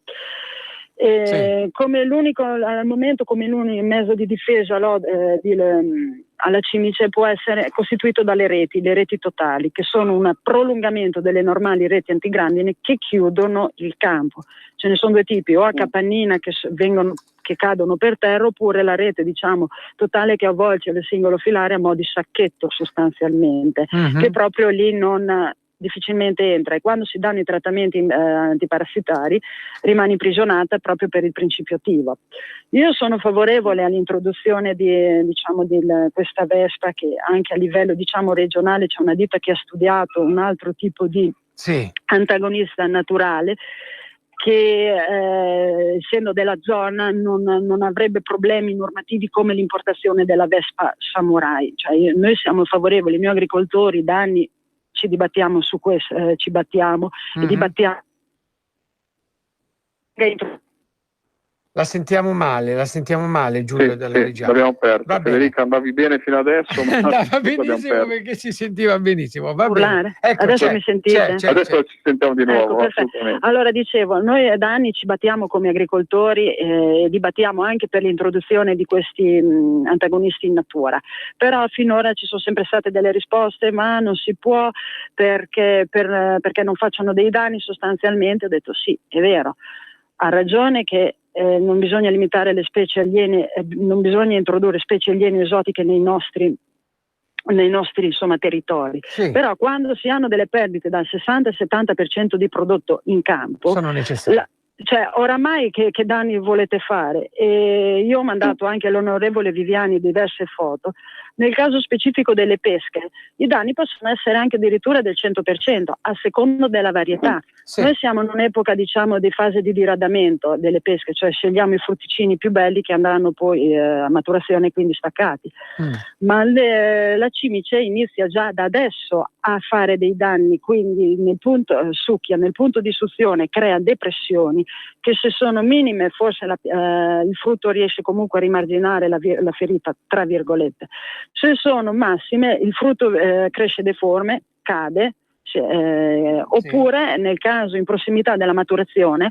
S13: Come l'unico al momento, come l'unico mezzo di difesa alla cimice può essere costituito dalle reti, le reti totali, che sono un prolungamento delle normali reti antigrandine che chiudono il campo. Ce ne sono due tipi, o a capannina che cadono per terra, oppure la rete, diciamo, totale, che avvolge il singolo filare a mo' di sacchetto sostanzialmente, che proprio lì difficilmente entra, e quando si danno i trattamenti antiparassitari rimane imprigionata proprio per il principio attivo. Io sono favorevole all'introduzione di questa vespa, che anche a livello, diciamo, regionale c'è una ditta che ha studiato un altro tipo di antagonista naturale che essendo della zona non avrebbe problemi normativi come l'importazione della vespa samurai. Cioè, noi siamo favorevoli, i miei agricoltori da anni ci dibattiamo su questo, e dibattiamo.
S1: La sentiamo male Giulio della Regia.
S2: L'abbiamo persa. Federica, andavi bene fino adesso, ma
S1: andava benissimo perché si sentiva benissimo. Va bene. Ecco,
S13: adesso mi sentite?
S2: Adesso ci sentiamo di nuovo.
S13: Ecco, allora dicevo, noi da anni ci battiamo come agricoltori e dibattiamo anche per l'introduzione di questi antagonisti in natura, però finora ci sono sempre state delle risposte, ma non si può perché non facciano dei danni sostanzialmente. Ho detto sì, è vero, ha ragione che non bisogna limitare le specie aliene, non bisogna introdurre specie aliene esotiche nei nostri insomma territori, però quando si hanno delle perdite dal 60-70% di prodotto in campo,
S1: sono necessarie.
S13: Cioè, oramai che danni volete fare? E io ho mandato anche all'onorevole Viviani diverse foto. Nel caso specifico delle pesche, i danni possono essere anche addirittura del 100%, a secondo della varietà. Sì. Noi siamo in un'epoca, diciamo, di fase di diradamento delle pesche, cioè scegliamo i frutticini più belli che andranno poi a maturazione, quindi staccati. Ma la cimice inizia già da adesso a fare dei danni, quindi succhia nel punto di suzione, crea depressioni che, se sono minime, forse il frutto riesce comunque a rimarginare la ferita, tra virgolette. Se sono massime, il frutto cresce deforme, cade, oppure nel caso in prossimità della maturazione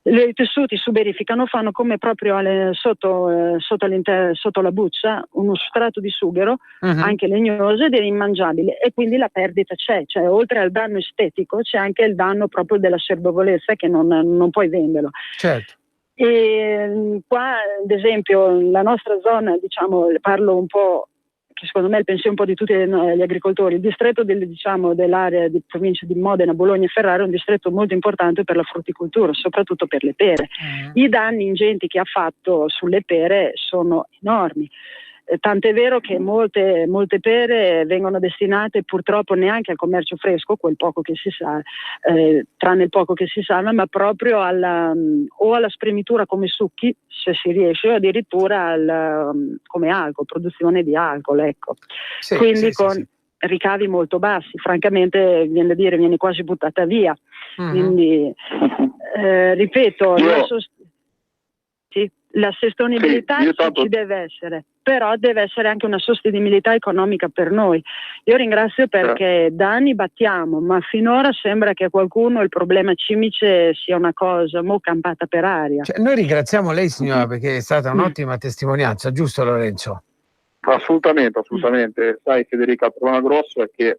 S13: i tessuti suberificano, fanno come proprio sotto la buccia uno strato di sughero, anche legnoso ed immangiabile, e quindi la perdita c'è, cioè oltre al danno estetico c'è anche il danno proprio della serbovolezza, che non puoi venderlo. Certo. E qua, ad esempio, la nostra zona, diciamo, parlo un po', che secondo me è il pensiero un po' di tutti gli agricoltori, il distretto dell'area di provincia di Modena, Bologna e Ferrara è un distretto molto importante per la frutticoltura, soprattutto per le pere. I danni ingenti che ha fatto sulle pere sono enormi. Tant'è vero che molte pere vengono destinate purtroppo neanche al commercio fresco, quel poco che si sa, tranne il poco che si salva, ma proprio o alla spremitura come succhi, se si riesce, o addirittura come alcol, produzione di alcol, ecco. Sì, quindi con ricavi molto bassi, francamente viene quasi buttata via. Quindi ripeto, la sostenibilità ci deve essere, però deve essere anche una sostenibilità economica per noi. Io ringrazio perché da anni battiamo, ma finora sembra che a qualcuno il problema cimice sia una cosa campata per aria.
S1: Cioè, noi ringraziamo lei, signora, perché è stata un'ottima testimonianza, giusto Lorenzo?
S3: Assolutamente. Sai, Federica, il problema grosso è che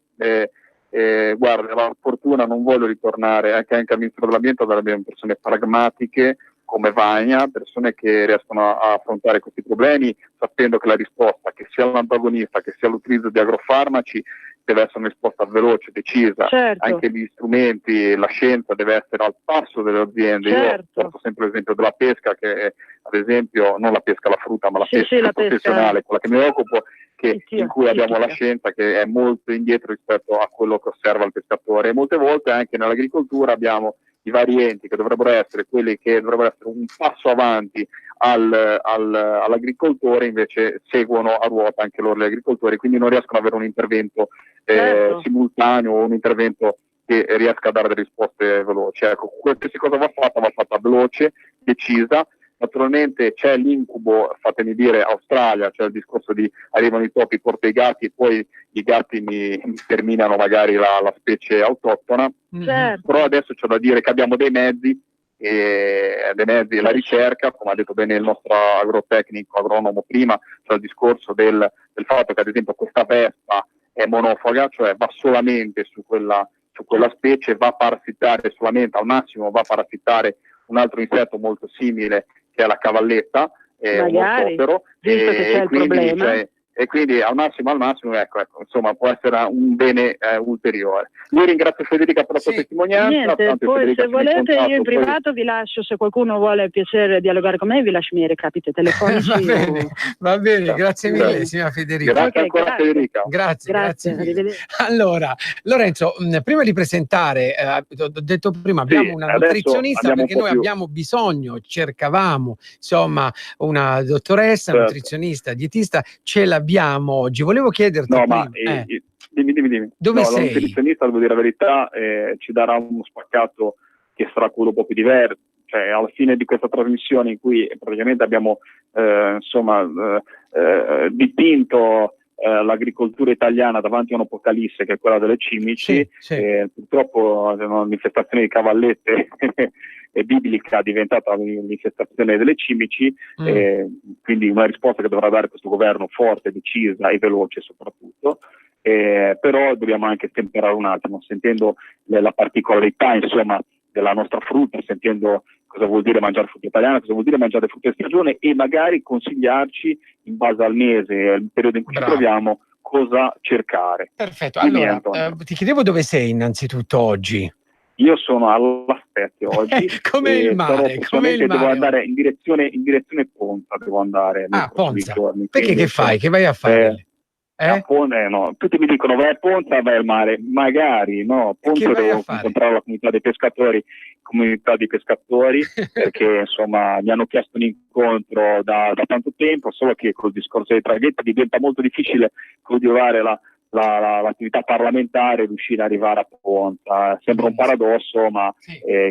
S3: guarda, la fortuna, non voglio ritornare anche al Ministro dell'Ambiente, abbiamo persone pragmatiche come Vagna, persone che riescono a affrontare questi problemi sapendo che la risposta, che sia l'antagonista, che sia l'utilizzo di agrofarmaci, deve essere una risposta veloce, decisa. Certo. Anche gli strumenti, la scienza deve essere al passo delle aziende. Certo. Io porto sempre l'esempio della pesca, che è, ad esempio, non la pesca alla frutta, ma la pesca professionale, quella che mi occupo, in cui abbiamo la scienza che è molto indietro rispetto a quello che osserva il pescatore. E molte volte anche nell'agricoltura abbiamo i vari enti che dovrebbero essere quelli che dovrebbero essere un passo avanti all'agricoltore, invece seguono a ruota anche loro gli agricoltori, quindi non riescono ad avere un intervento simultaneo o un intervento che riesca a dare delle risposte veloci. Ecco, qualsiasi cosa va fatta veloce, decisa. Naturalmente c'è l'incubo, fatemi dire, Australia, cioè il discorso di arrivano i topi, porto i gatti e poi i gatti mi terminano magari la specie autoctona. Certo. Però adesso c'è da dire che abbiamo dei mezzi, la ricerca, come ha detto bene il nostro agronomo prima, cioè il discorso del fatto che ad esempio questa vespa è monofaga, cioè va solamente su quella specie, va a parassitare solamente, al massimo va a parassitare un altro insetto molto simile, che è la cavalletta,
S13: magari, visto che c'è il problema.
S3: E quindi al massimo, ecco, insomma, può essere un bene ulteriore. Io ringrazio Federica per la sua testimonianza.
S13: Niente, poi se volete io in privato vi lascio, se qualcuno vuole piacere dialogare con me, vi lascio i miei recapiti telefonici.
S1: Va bene, grazie mille signora Federica.
S3: Grazie ancora Federica.
S1: Grazie mille. Allora, Lorenzo, prima di presentare, ho detto prima, abbiamo una nutrizionista, perché noi abbiamo bisogno, cercavamo insomma una dottoressa, nutrizionista, dietista, ce l'abbiamo oggi. Volevo chiederti
S3: dimmi.
S1: Dove sei?
S3: La nutrizionista, devo dire la verità, ci darà uno spaccato che sarà quello un po' più diverso, cioè alla fine di questa trasmissione in cui praticamente abbiamo dipinto l'agricoltura italiana davanti a un'apocalisse che è quella delle cimici. Purtroppo l'infestazione di cavallette è biblica, è diventata l'infestazione delle cimici, quindi una risposta che dovrà dare questo governo forte, decisa e veloce soprattutto. Però dobbiamo anche temperare un attimo, sentendo la particolarità della nostra frutta, sentendo cosa vuol dire mangiare frutta italiana, cosa vuol dire mangiare frutta di stagione, e magari consigliarci in base al mese e al periodo in cui ci troviamo cosa cercare.
S1: Perfetto. Allora, ti chiedevo dove sei innanzitutto oggi.
S3: Io sono alla
S2: Spezia oggi.
S1: Come il mare,
S2: devo andare in direzione Ponza, devo andare nei prossimi giorni.
S1: Perché che fai? Che vai a fare?
S2: No. Tutti mi dicono vai a Ponza, vai al mare, magari no, Ponza devo incontrare la comunità di pescatori perché insomma mi hanno chiesto un incontro da tanto tempo, solo che col discorso dei traghetti diventa molto difficile coltivare l'attività parlamentare, riuscire ad arrivare a Ponza. Sembra un paradosso, ma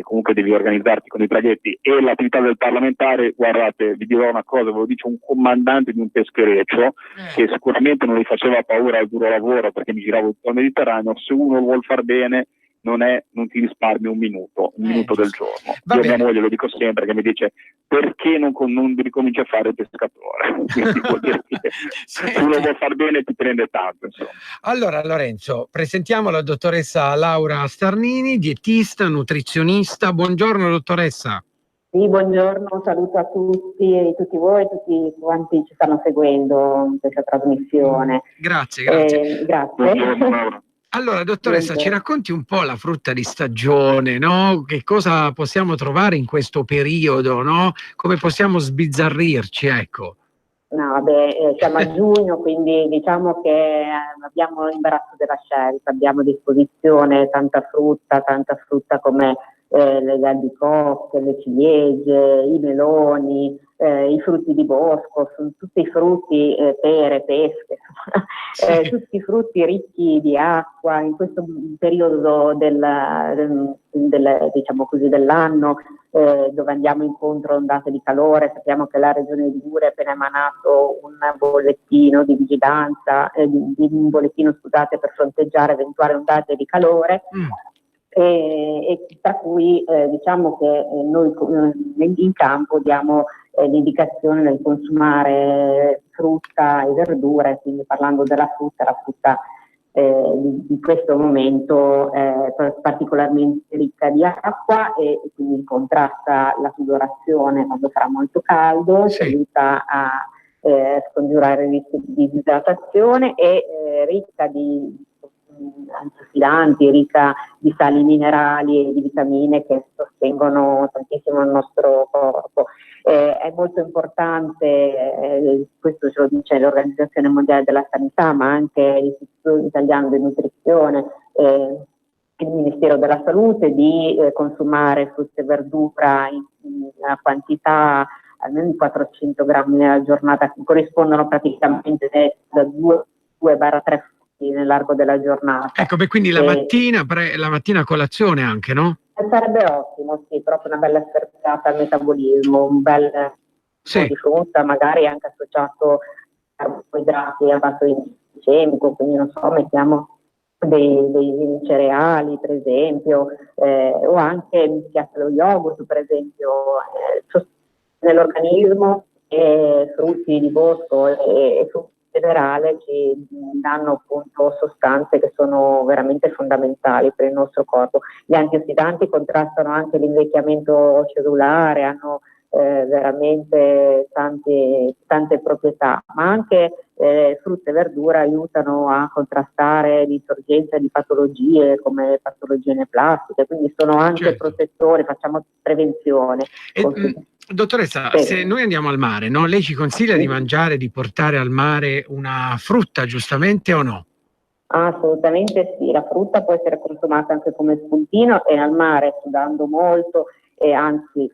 S2: comunque devi organizzarti con i traghetti. E l'attività del parlamentare, guardate, vi dirò una cosa, ve lo dice un comandante di un peschereccio che sicuramente non gli faceva paura al duro lavoro perché mi giravo tutto il Mediterraneo. Se uno lo vuol far bene non ti risparmi un minuto del giorno. Io a mia moglie lo dico sempre, che mi dice perché non ricominci a fare il pescatore. Quindi vuol dire che se uno vuol far bene ti prende tanto, insomma.
S1: Allora Lorenzo, presentiamo la dottoressa Laura Starnini, dietista, nutrizionista. Buongiorno dottoressa.
S14: Sì, buongiorno, saluto a tutti voi e tutti quanti ci stanno seguendo in questa trasmissione.
S1: Grazie.
S14: Grazie.
S1: Allora, dottoressa, ci racconti un po' la frutta di stagione, no? Che cosa possiamo trovare in questo periodo, no? Come possiamo sbizzarrirci, ecco.
S14: No, siamo a giugno, quindi diciamo che abbiamo l'imbarazzo della scelta, abbiamo a disposizione tanta frutta come le albicocche, le ciliegie, i meloni, i frutti di bosco, sono tutti frutti, pere, pesche, tutti frutti ricchi di acqua in questo periodo diciamo così, dell'anno dove andiamo incontro a ondate di calore. Sappiamo che la Regione Liguria ha appena emanato un bollettino di vigilanza, un bollettino per fronteggiare eventuali ondate di calore. E tra cui diciamo che noi in campo diamo l'indicazione del consumare frutta e verdure, quindi parlando della frutta, la frutta di questo momento particolarmente ricca di acqua e quindi contrasta la sudorazione quando farà molto caldo, ci aiuta a scongiurare il rischio di disidratazione e ricca di antiossidanti, ricca di sali minerali e di vitamine che sostengono tantissimo il nostro corpo. È molto importante, questo ce lo dice l'Organizzazione Mondiale della Sanità, ma anche l'Istituto Italiano di Nutrizione, il Ministero della Salute, di consumare frutta e verdura in una quantità almeno di 400 grammi nella giornata, che corrispondono praticamente da 2-3 nell'arco della giornata.
S1: Ecco, quindi la mattina a colazione anche, no?
S14: Sarebbe ottimo, sì, proprio una bella sferzata al metabolismo, un bel po' di frutta, magari anche associato a carboidrati a basso indice glicemico, quindi non so, mettiamo dei cereali per esempio, o anche mischiato lo yogurt per esempio, nell'organismo, frutti di bosco e frutti generale ci danno appunto sostanze che sono veramente fondamentali per il nostro corpo. Gli antiossidanti contrastano anche l'invecchiamento cellulare, hanno veramente tante proprietà, ma anche frutta e verdura aiutano a contrastare l'insorgenza di patologie come patologie neoplastiche, quindi sono anche protettori, facciamo prevenzione.
S1: Dottoressa, se noi andiamo al mare, no? Lei ci consiglia di mangiare, di portare al mare una frutta, giustamente o no?
S14: Assolutamente sì, la frutta può essere consumata anche come spuntino e al mare, sudando molto e anzi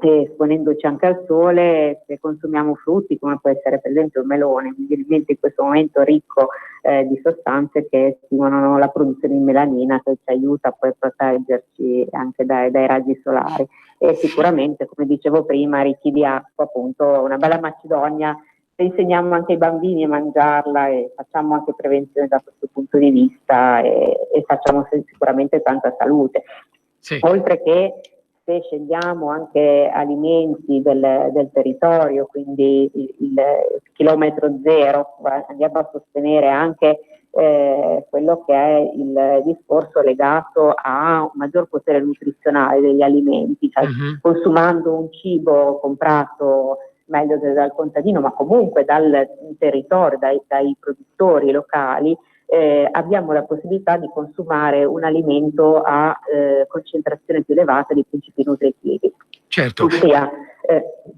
S14: esponendoci anche al sole, se consumiamo frutti come può essere per esempio il melone, in questo momento ricco di sostanze che stimolano la produzione di melanina, che ci aiuta poi a proteggerci anche dai raggi solari, e sicuramente, come dicevo prima, ricchi di acqua, appunto una bella macedonia. Se insegniamo anche ai bambini a mangiarla e facciamo anche prevenzione da questo punto di vista e facciamo sicuramente tanta salute. Oltre che se scegliamo anche alimenti del territorio, quindi il chilometro zero, andiamo a sostenere anche quello che è il discorso legato a un maggior potere nutrizionale degli alimenti, cioè consumando un cibo comprato meglio dal contadino, ma comunque dal territorio, dai produttori locali, abbiamo la possibilità di consumare un alimento a concentrazione più elevata di principi nutritivi.
S1: Certo.
S14: Ossia,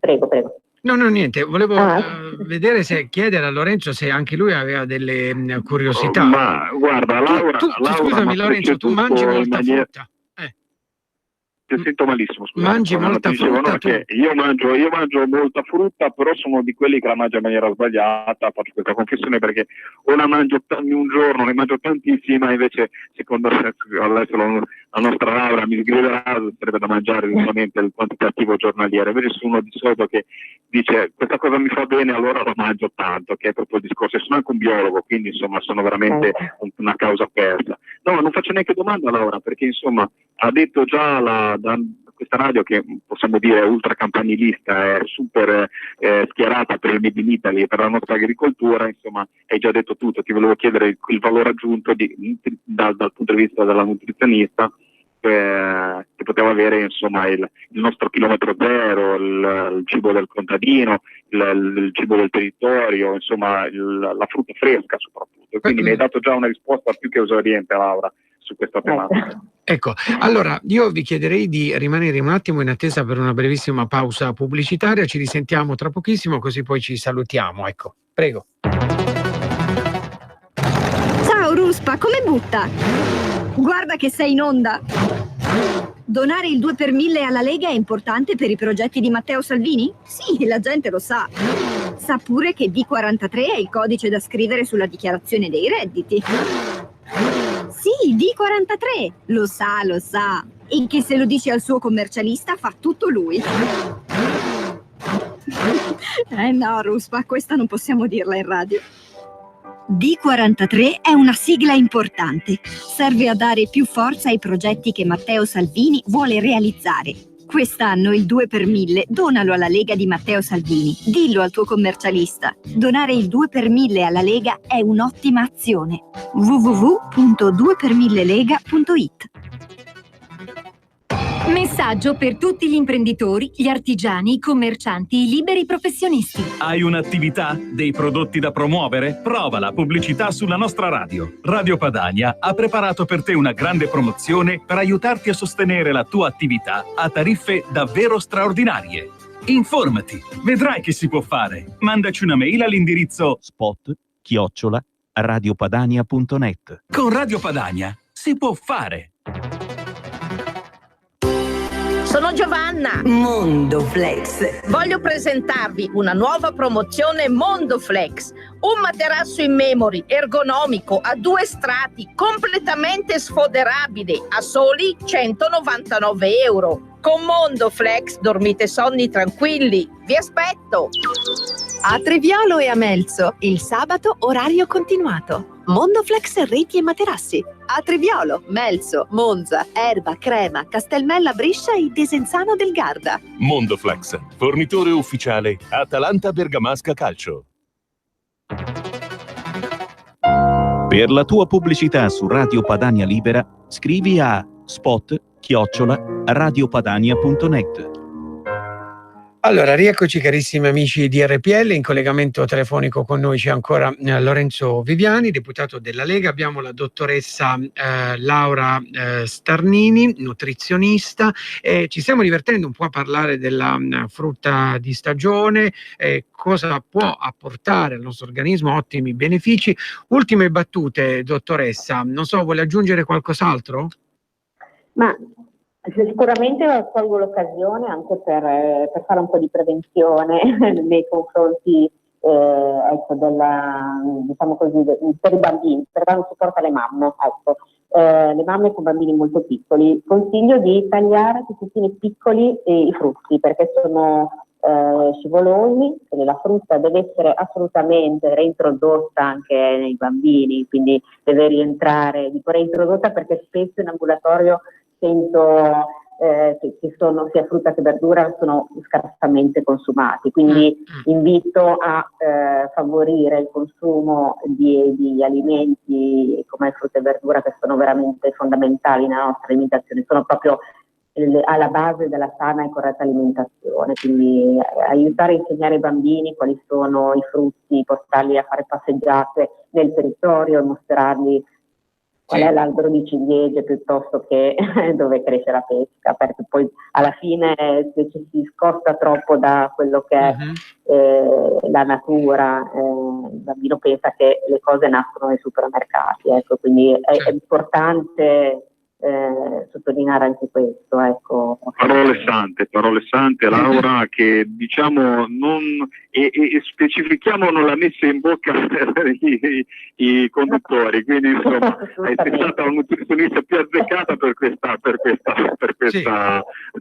S14: prego.
S1: No, niente, volevo vedere chiedere a Lorenzo se anche lui aveva delle curiosità.
S2: Ma guarda, Laura,
S1: scusami Lorenzo, tu mangi molta frutta.
S2: Ti sento malissimo, scusa.
S1: Mangi molta frutta?
S2: Che io mangio molta frutta, però sono di quelli che la mangia in maniera sbagliata. Faccio questa confessione perché o la mangio un giorno, ne mangio tantissima, invece secondo me adesso la nostra Laura mi sgriderà, sarebbe da mangiare giustamente il quantitativo giornaliero. Invece sono uno di solito che dice questa cosa mi fa bene, allora la mangio tanto, che è proprio il discorso. E sono anche un biologo, quindi insomma sono veramente una causa persa. No, non faccio neanche domanda, Laura, perché insomma ha detto già da questa radio che possiamo dire è ultra campanilista, è super schierata per il Made in Italy e per la nostra agricoltura, insomma hai già detto tutto. Ti volevo chiedere il valore aggiunto dal punto di vista della nutrizionista che poteva avere insomma il nostro chilometro zero, il cibo del contadino, il cibo del territorio, insomma la frutta fresca soprattutto. Quindi mi hai dato già una risposta più che esauriente, Laura, su questa tematica.
S1: Ecco, allora io vi chiederei di rimanere un attimo in attesa per una brevissima pausa pubblicitaria, ci risentiamo tra pochissimo così poi ci salutiamo, ecco, prego.
S7: Ciao Ruspa, come butta? Guarda che sei in onda. Donare il 2 per 1000 alla Lega è importante per i progetti di Matteo Salvini? Sì, la gente lo sa. Sa pure che D43 è il codice da scrivere sulla dichiarazione dei redditi. Sì, D43, lo sa, e che se lo dici al suo commercialista fa tutto lui. No, Ruspa, questa non possiamo dirla in radio. D43 è una sigla importante. Serve a dare più forza ai progetti che Matteo Salvini vuole realizzare. Quest'anno il 2 per 1000 donalo alla Lega di Matteo Salvini. Dillo al tuo commercialista. Donare il 2 per 1000 alla Lega è un'ottima azione. www.2per1000lega.it.
S10: Messaggio per tutti gli imprenditori, gli artigiani, i commercianti, i liberi professionisti.
S11: Hai un'attività? Dei prodotti da promuovere? Prova la pubblicità sulla nostra radio. Radio Padania ha preparato per te una grande promozione per aiutarti a sostenere la tua attività a tariffe davvero straordinarie. Informati, vedrai che si può fare. Mandaci una mail all'indirizzo
S15: spot@radiopadania.net.
S11: Con Radio Padania si può fare.
S16: Sono Giovanna.
S17: Mondoflex.
S16: Voglio presentarvi una nuova promozione Mondoflex. Un materasso in memory, ergonomico, a 2 strati, completamente sfoderabile, a soli 199 €. Con Mondoflex dormite sonni tranquilli. Vi aspetto.
S17: A Treviolo e a Melzo, il sabato orario continuato. Mondoflex reti e materassi. A Treviolo, Melzo, Monza, Erba, Crema, Castelmella Brescia e Desenzano del Garda.
S6: Mondoflex, fornitore ufficiale Atalanta Bergamasca Calcio.
S15: Per la tua pubblicità su Radio Padania Libera, scrivi a spot@radiopadania.net.
S1: Allora, rieccoci carissimi amici di RPL, in collegamento telefonico con noi c'è ancora Lorenzo Viviani, deputato della Lega, abbiamo la dottoressa Laura Starnini, nutrizionista, ci stiamo divertendo un po' a parlare della frutta di stagione, cosa può apportare al nostro organismo, ottimi benefici. Ultime battute, dottoressa, non so, vuole aggiungere qualcos'altro?
S14: Ma sicuramente colgo l'occasione anche per fare un po' di prevenzione nei confronti diciamo così, per i bambini, per dare un supporto alle mamme. Ecco. Le mamme con bambini molto piccoli, consiglio di tagliare a pezzettini piccoli i frutti perché sono scivolosi, quindi la frutta deve essere assolutamente reintrodotta anche nei bambini, quindi deve rientrare, dico reintrodotta perché spesso in ambulatorio sento che sono sia frutta che verdura sono scarsamente consumati, quindi invito a favorire il consumo di alimenti come frutta e verdura che sono veramente fondamentali nella nostra alimentazione, sono proprio alla base della sana e corretta alimentazione, quindi aiutare a insegnare ai bambini quali sono i frutti, portarli a fare passeggiate nel territorio, mostrargli qual è l'albero di ciliegie piuttosto che dove cresce la pesca, perché poi alla fine se ci si scosta troppo da quello che è la natura, il bambino pensa che le cose nascono nei supermercati, ecco, quindi è importante sottolineare anche questo, ecco.
S2: Parole sante, Laura, che diciamo e specifichiamo non l'ha messa in bocca i conduttori, quindi insomma è stata la nutrizionista più azzeccata per questa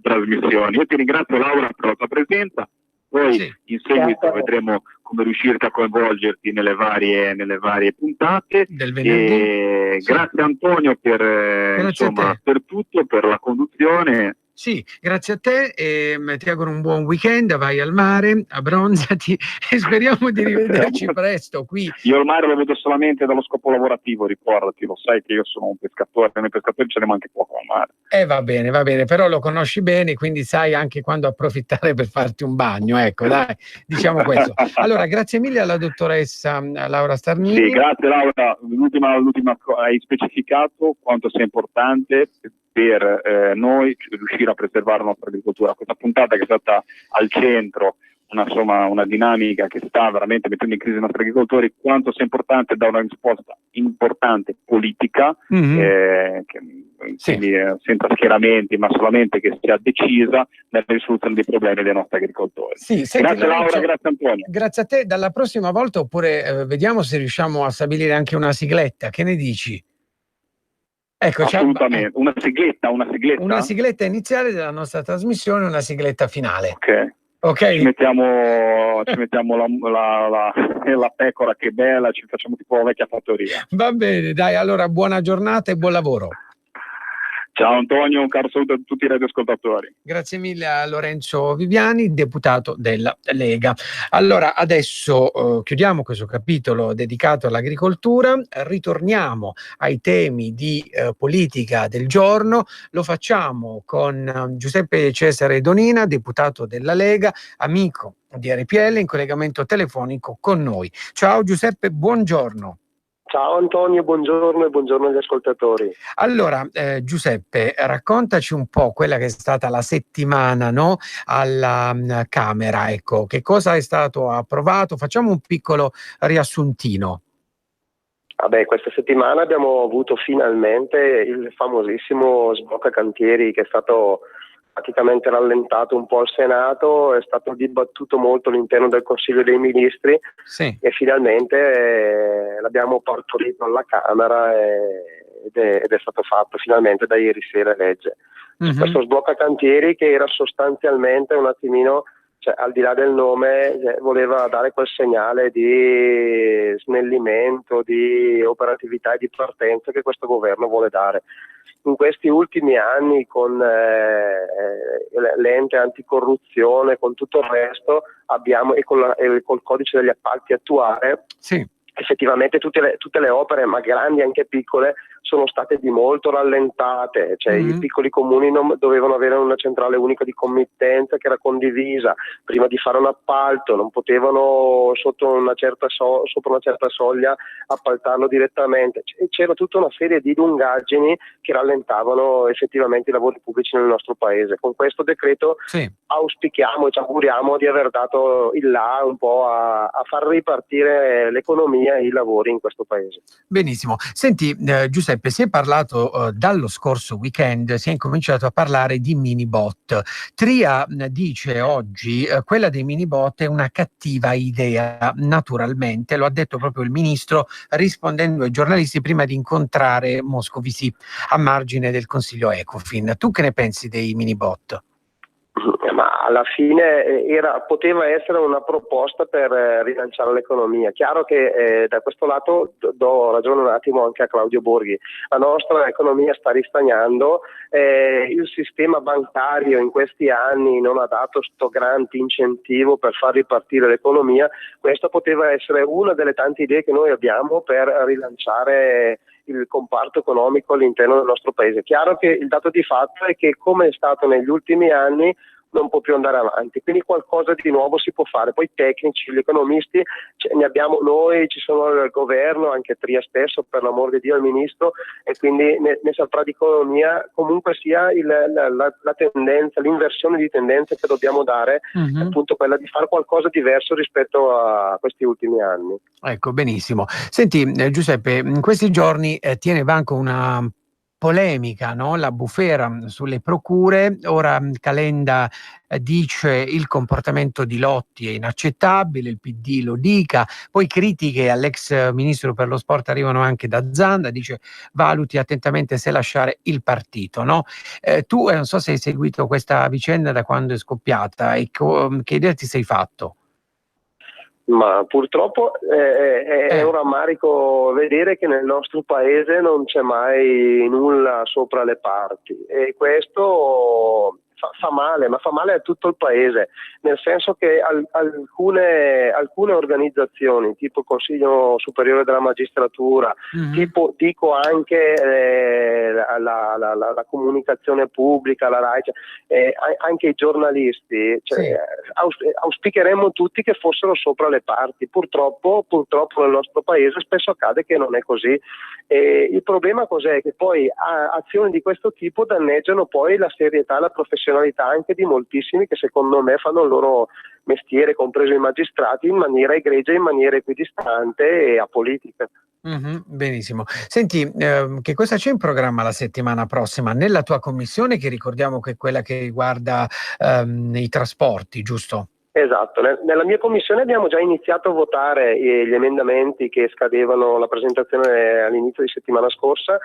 S2: trasmissione. Io ti ringrazio, Laura, per la tua presenza. Poi in seguito vedremo come riuscirti a coinvolgerti nelle varie puntate.
S1: Del venerdì.
S2: Grazie Antonio per tutto, per la conduzione.
S1: Sì, grazie a te e ti auguro un buon weekend, vai al mare, abbronzati e speriamo di rivederci presto qui.
S2: Io il mare lo vedo solamente dallo scopo lavorativo, ricordati, lo sai che io sono un pescatore, noi pescatori ce ne manca poco al mare.
S1: Va bene, però lo conosci bene, quindi sai anche quando approfittare per farti un bagno, ecco, dai, diciamo questo. Allora, grazie mille alla dottoressa Laura Starnini.
S2: Sì, grazie Laura, l'ultima hai specificato quanto sia importante per noi riuscire a preservare la nostra agricoltura. Questa puntata che è stata al centro una dinamica che sta veramente mettendo in crisi i nostri agricoltori, quanto sia importante dare una risposta importante politica, quindi senza schieramenti, ma solamente che sia decisa nella risoluzione dei problemi dei nostri agricoltori. Grazie Laura, grazie Antonio.
S1: Grazie a te, dalla prossima volta oppure vediamo se riusciamo a stabilire anche una sigletta, che ne dici? Ecco,
S2: assolutamente, una sigletta.
S1: Una sigletta iniziale della nostra trasmissione, una sigletta finale.
S2: Ok. Ci mettiamo la pecora che è bella, ci facciamo tipo la vecchia fattoria.
S1: Va bene, dai, allora buona giornata e buon lavoro.
S2: Ciao Antonio, un caro saluto a tutti i radioascoltatori.
S1: Grazie mille a Lorenzo Viviani, deputato della Lega. Allora, adesso chiudiamo questo capitolo dedicato all'agricoltura, ritorniamo ai temi di politica del giorno, lo facciamo con Giuseppe Cesare Donina, deputato della Lega, amico di RPL, in collegamento telefonico con noi. Ciao Giuseppe, buongiorno.
S18: Ciao Antonio, buongiorno e buongiorno agli ascoltatori.
S1: Allora, Giuseppe, raccontaci un po' quella che è stata la settimana, no? Alla Camera, ecco, che cosa è stato approvato? Facciamo un piccolo riassuntino.
S18: Questa settimana abbiamo avuto finalmente il famosissimo sblocca cantieri che è stato praticamente rallentato un po' al Senato, è stato dibattuto molto all'interno del Consiglio dei Ministri e finalmente l'abbiamo partorito alla Camera ed è stato fatto finalmente da ieri sera legge. Questo sblocca cantieri che era sostanzialmente un attimino, cioè, al di là del nome, voleva dare quel segnale di snellimento, di operatività e di partenza che questo governo vuole dare. In questi ultimi anni con l'ente anticorruzione, con tutto il resto, abbiamo e col codice degli appalti attuare, effettivamente tutte le opere, ma grandi e anche piccole, sono state di molto rallentate, cioè i piccoli comuni non dovevano avere una centrale unica di committenza che era condivisa, prima di fare un appalto non potevano sopra una certa soglia appaltarlo direttamente, c'era tutta una serie di lungaggini che rallentavano effettivamente i lavori pubblici nel nostro paese. Con questo decreto auspichiamo e ci auguriamo di aver dato il là un po' a far ripartire l'economia e i lavori in questo paese.
S1: Benissimo, senti Giuseppe, si è parlato dallo scorso weekend, si è incominciato a parlare di mini bot. Tria dice oggi quella dei mini bot è una cattiva idea, naturalmente, lo ha detto proprio il ministro rispondendo ai giornalisti prima di incontrare Moscovici a margine del Consiglio Ecofin. Tu che ne pensi dei mini bot?
S18: Ma alla fine poteva essere una proposta per rilanciare l'economia. Chiaro che da questo lato do ragione un attimo anche a Claudio Borghi. La nostra economia sta ristagnando, il sistema bancario in questi anni non ha dato sto grande incentivo per far ripartire l'economia. Questa poteva essere una delle tante idee che noi abbiamo per rilanciare il comparto economico all'interno del nostro paese. È chiaro che il dato di fatto è che, come è stato negli ultimi anni, non può più andare avanti, quindi qualcosa di nuovo si può fare. Poi i tecnici, gli economisti, ne abbiamo noi, ci sono il governo, anche Tria stesso, per l'amor di Dio, il ministro, e quindi ne saprà di economia. Comunque sia la tendenza, l'inversione di tendenze che dobbiamo dare, è appunto quella di fare qualcosa diverso rispetto a questi ultimi anni.
S1: Ecco, benissimo. Senti, Giuseppe, in questi giorni tiene banco una polemica, no? La bufera sulle procure. Ora Calenda dice il comportamento di Lotti è inaccettabile, il PD lo dica, poi critiche all'ex ministro per lo sport arrivano anche da Zanda, dice valuti attentamente se lasciare il partito, no? Tu non so se hai seguito questa vicenda da quando è scoppiata e che idea ti sei fatto?
S18: Ma purtroppo è un rammarico vedere che nel nostro paese non c'è mai nulla sopra le parti, e questo fa male, ma fa male a tutto il paese, nel senso che alcune organizzazioni, tipo il Consiglio Superiore della Magistratura, tipo dico anche la comunicazione pubblica, la RAI, anche i giornalisti, auspicheremmo tutti che fossero sopra le parti. Purtroppo nel nostro paese spesso accade che non è così. E il problema cos'è? Che poi azioni di questo tipo danneggiano poi la serietà e la professionalità anche di moltissimi che secondo me fanno il loro mestiere, compreso i magistrati, in maniera egregia, in maniera equidistante e apolitica.
S1: Benissimo. Senti, che cosa c'è in programma la settimana prossima nella tua commissione, che ricordiamo che è quella che riguarda i trasporti, giusto?
S18: Esatto, nella mia commissione abbiamo già iniziato a votare gli emendamenti che scadevano la presentazione all'inizio di settimana scorsa,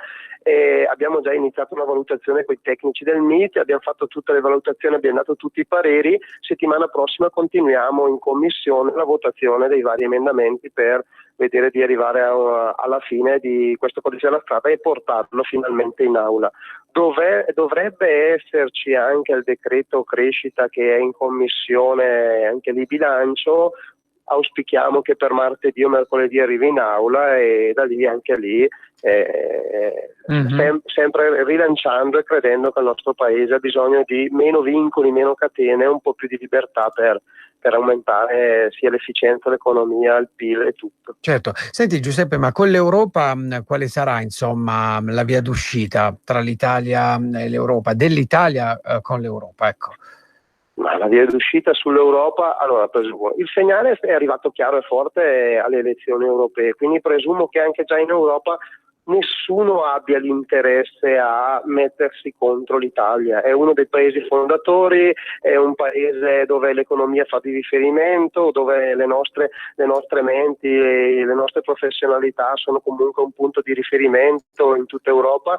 S18: e abbiamo già iniziato una valutazione con i tecnici del MIT, abbiamo fatto tutte le valutazioni, abbiamo dato tutti i pareri. Settimana prossima continuiamo in commissione la votazione dei vari emendamenti per vedere di arrivare alla fine di questo codice della strada e portarlo finalmente in aula. Dovrebbe esserci anche il decreto crescita che è in commissione, anche lì bilancio. Auspichiamo che per martedì o mercoledì arrivi in aula, e da lì anche lì sempre rilanciando e credendo che il nostro paese ha bisogno di meno vincoli, meno catene, un po' più di libertà per aumentare sia l'efficienza, l'economia, il PIL e tutto.
S1: Certo. Senti Giuseppe, ma con l'Europa quale sarà insomma la via d'uscita tra l'Italia e l'Europa, dell'Italia con l'Europa, ecco?
S18: Ma la via d'uscita sull'Europa, allora presumo, il segnale è arrivato chiaro e forte alle elezioni europee, quindi presumo che anche già in Europa nessuno abbia l'interesse a mettersi contro l'Italia. È uno dei paesi fondatori, è un paese dove l'economia fa di riferimento, dove le nostre menti e le nostre professionalità sono comunque un punto di riferimento in tutta Europa.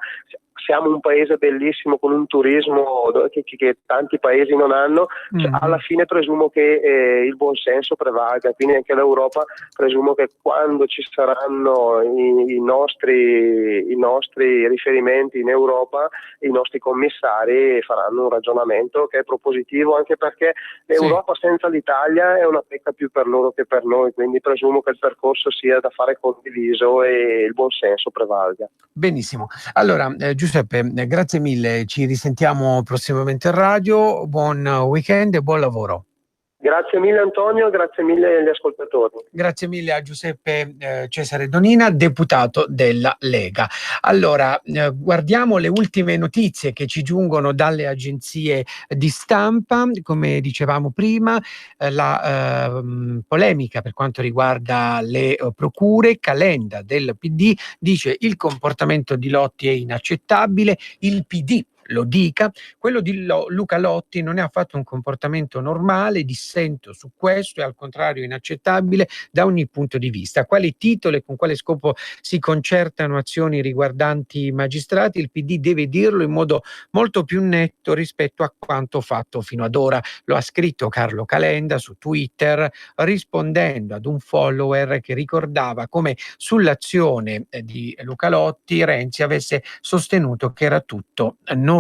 S18: Siamo un paese bellissimo con un turismo che tanti paesi non hanno. Alla fine presumo che il buonsenso prevalga, quindi anche l'Europa presumo che quando ci saranno i nostri riferimenti in Europa, i nostri commissari faranno un ragionamento che è propositivo, anche perché l'Europa senza l'Italia è una pecca più per loro che per noi, quindi presumo che il percorso sia da fare condiviso e il buonsenso prevalga.
S1: Benissimo. Allora Giuseppe, grazie mille, ci risentiamo prossimamente in radio, buon weekend e buon lavoro.
S18: Grazie mille Antonio, grazie mille agli ascoltatori.
S1: Grazie mille a Giuseppe Cesare Donina, deputato della Lega. Allora, guardiamo le ultime notizie che ci giungono dalle agenzie di stampa. Come dicevamo prima, la polemica per quanto riguarda le procure. Calenda del PD dice il comportamento di Lotti è inaccettabile, il PD lo dica. Quello di Luca Lotti non è affatto un comportamento normale, dissento su questo, è al contrario inaccettabile da ogni punto di vista. A quale titolo e con quale scopo si concertano azioni riguardanti i magistrati? Il PD deve dirlo in modo molto più netto rispetto a quanto fatto fino ad ora. Lo ha scritto Carlo Calenda su Twitter, rispondendo ad un follower che ricordava come sull'azione di Luca Lotti Renzi avesse sostenuto che era tutto normale.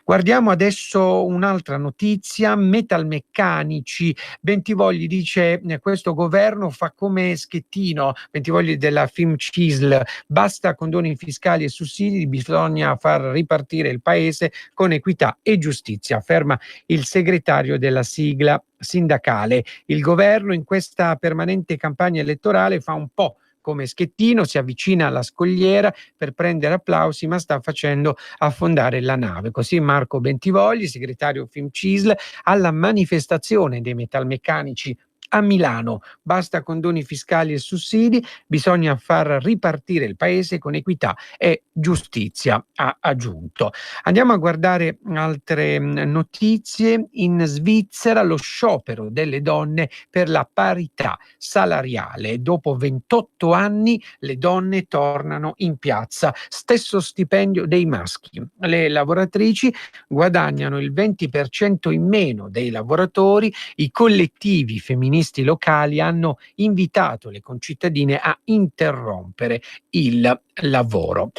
S1: Guardiamo adesso un'altra notizia, metalmeccanici. Bentivogli dice questo governo fa come Schettino, Bentivogli della FIMCISL, basta condoni fiscali e sussidi, bisogna far ripartire il paese con equità e giustizia, afferma il segretario della sigla sindacale. Il governo in questa permanente campagna elettorale fa un po' come Schettino, si avvicina alla scogliera per prendere applausi, ma sta facendo affondare la nave. Così Marco Bentivogli, segretario FIMCISL, alla manifestazione dei metalmeccanici a Milano. Basta condoni fiscali e sussidi, bisogna far ripartire il paese con equità e giustizia, ha aggiunto. Andiamo a guardare altre notizie. In Svizzera lo sciopero delle donne per la parità salariale. Dopo 28 anni le donne tornano in piazza. Stesso stipendio dei maschi. Le lavoratrici guadagnano il 20% in meno dei lavoratori. I collettivi femministi locali hanno invitato le concittadine a interrompere il lavoro.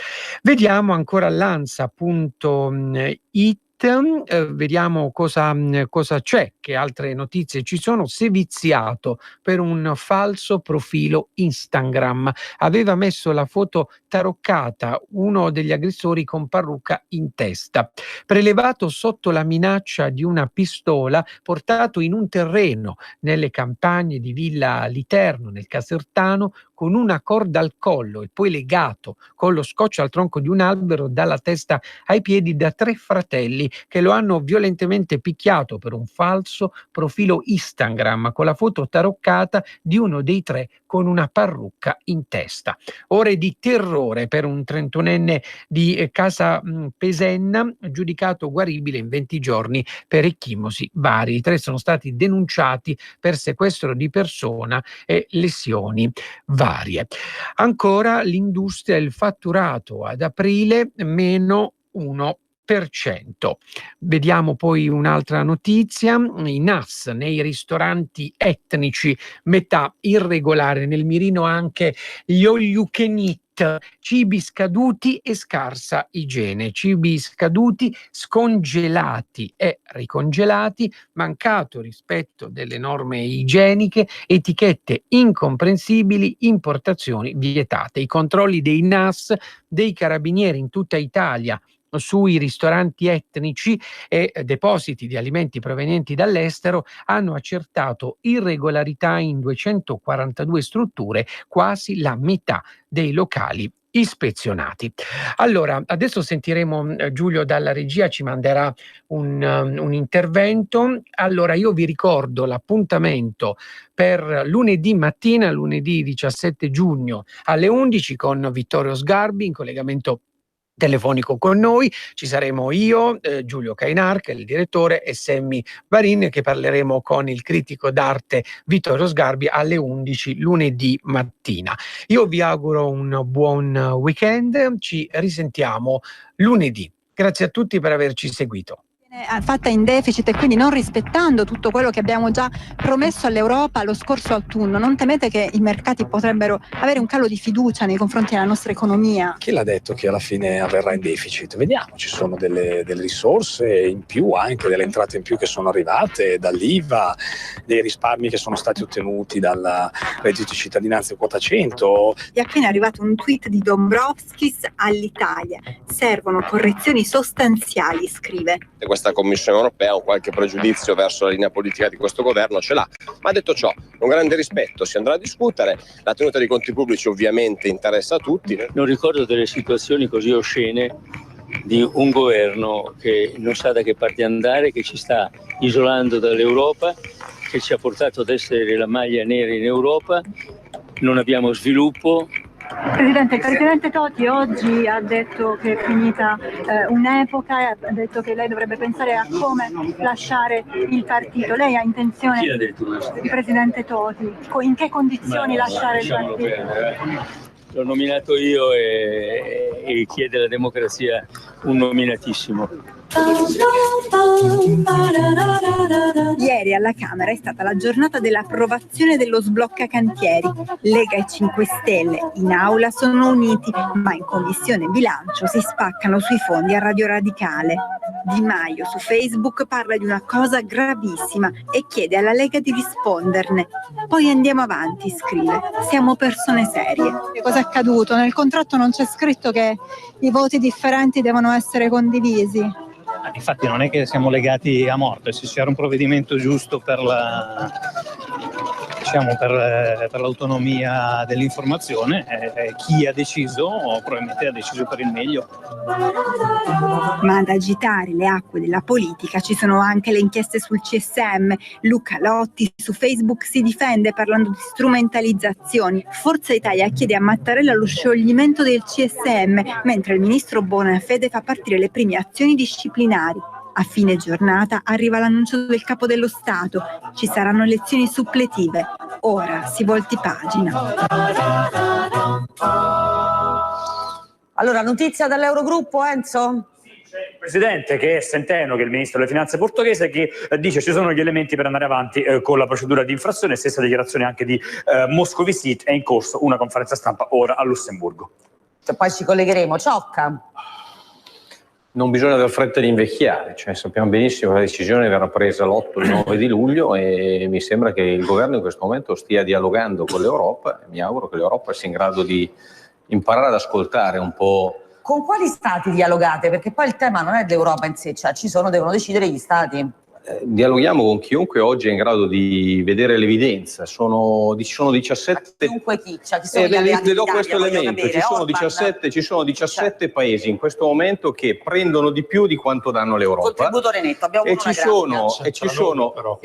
S1: Vediamo ancora l'Ansa.it. Vediamo cosa c'è, che altre notizie ci sono. Seviziato per un falso profilo Instagram, aveva messo la foto taroccata, uno degli aggressori con parrucca in testa, prelevato sotto la minaccia di una pistola, portato in un terreno nelle campagne di Villa Literno nel Casertano con una corda al collo e poi legato con lo scotch al tronco di un albero dalla testa ai piedi da 3 fratelli che lo hanno violentemente picchiato per un falso profilo Instagram con la foto taroccata di uno dei 3 con una parrucca in testa. Ore di terrore per un 31enne di Casa Pesenna, giudicato guaribile in 20 giorni per ecchimosi vari. I 3 sono stati denunciati per sequestro di persona e lesioni varie. Ancora l'industria, il fatturato ad aprile meno 1%. Vediamo poi un'altra notizia, i NAS nei ristoranti etnici, metà irregolare, nel mirino anche gli all you can eat, cibi scaduti e scarsa igiene, cibi scaduti, scongelati e ricongelati, mancato rispetto delle norme igieniche, etichette incomprensibili, importazioni vietate. I controlli dei NAS, dei carabinieri in tutta Italia sui ristoranti etnici e depositi di alimenti provenienti dall'estero hanno accertato irregolarità in 242 strutture, quasi la metà dei locali ispezionati. Allora, adesso sentiremo Giulio dalla regia, ci manderà un intervento. Allora, io vi ricordo l'appuntamento per lunedì mattina, lunedì 17 giugno alle 11 con Vittorio Sgarbi in collegamento telefonico con noi. Ci saremo io, Giulio Cainar, che è il direttore, e Semmi Varin, che parleremo con il critico d'arte Vittorio Sgarbi alle 11 lunedì mattina. Io vi auguro un buon weekend, ci risentiamo lunedì. Grazie a tutti per averci seguito.
S19: Fatta in deficit e quindi non rispettando tutto quello che abbiamo già promesso all'Europa lo scorso autunno. Non temete che i mercati potrebbero avere un calo di fiducia nei confronti della nostra economia?
S20: Chi l'ha detto che alla fine avverrà in deficit? Vediamo, ci sono delle risorse in più, anche delle entrate in più che sono arrivate dall'IVA, dei risparmi che sono stati ottenuti dal reddito di cittadinanza e quota 100.
S19: È appena arrivato un tweet di Dombrovskis all'Italia. Servono correzioni sostanziali, scrive.
S21: Questa Commissione europea un qualche pregiudizio verso la linea politica di questo governo ce l'ha, ma detto ciò, un grande rispetto, si andrà a discutere, la tenuta dei conti pubblici ovviamente interessa a tutti.
S22: Non ricordo delle situazioni così oscene di un governo che non sa da che parte andare, che ci sta isolando dall'Europa, che ci ha portato ad essere la maglia nera in Europa, non abbiamo sviluppo.
S19: Presidente, il Presidente Toti oggi ha detto che è finita un'epoca, ha detto che lei dovrebbe pensare a come lasciare il partito. Lei ha intenzione,
S22: Chi l'ha detto questo?
S19: Il Presidente Toti, in che condizioni lasciare il partito?
S22: L'ho nominato io e chiede alla democrazia un nominatissimo.
S19: Ieri alla Camera è stata la giornata dell'approvazione dello sblocca cantieri. Lega e 5 Stelle in aula sono uniti, ma in commissione bilancio si spaccano sui fondi a Radio Radicale. Di Maio su Facebook parla di una cosa gravissima e chiede alla Lega di risponderne. Poi andiamo avanti, scrive. Siamo persone serie.
S13: Cosa è accaduto? Nel contratto non c'è scritto che i voti differenti devono essere condivisi.
S5: Infatti non è che siamo legati a morte, se c'era un provvedimento giusto per l'autonomia dell'informazione, chi ha deciso probabilmente ha deciso per il meglio.
S19: Ma ad agitare le acque della politica ci sono anche le inchieste sul CSM. Luca Lotti su Facebook si difende parlando di strumentalizzazioni. Forza Italia chiede a Mattarella lo scioglimento del CSM, mentre il ministro Bonafede fa partire le prime azioni disciplinari. A fine giornata arriva l'annuncio del Capo dello Stato. Ci saranno elezioni suppletive. Ora si volti pagina.
S8: Allora, notizia dall'Eurogruppo, Enzo?
S23: Il presidente, che è Centeno, che è il ministro delle finanze portoghese, che dice ci sono gli elementi per andare avanti con la procedura di infrazione. Stessa dichiarazione anche di Moscovici. È in corso una conferenza stampa ora a Lussemburgo.
S8: Poi ci collegheremo. Ciocca.
S24: Non bisogna aver fretta di invecchiare, cioè sappiamo benissimo che la decisione verrà presa l'8 e il 9 di luglio e mi sembra che il governo in questo momento stia dialogando con l'Europa e mi auguro che l'Europa sia in grado di imparare ad ascoltare un po'.
S8: Con quali stati dialogate? Perché poi il tema non è l'Europa in sé, cioè devono decidere gli stati.
S24: Dialoghiamo con chiunque oggi è in grado di vedere l'evidenza. Sono 17.
S8: Chiunque chi? Cioè, chi sono gli alleati
S24: le do
S8: d'Italia,
S24: questo elemento. Ci sono 17 paesi in questo momento che prendono di più di quanto danno l'Europa.
S8: Contributore netto, abbiamo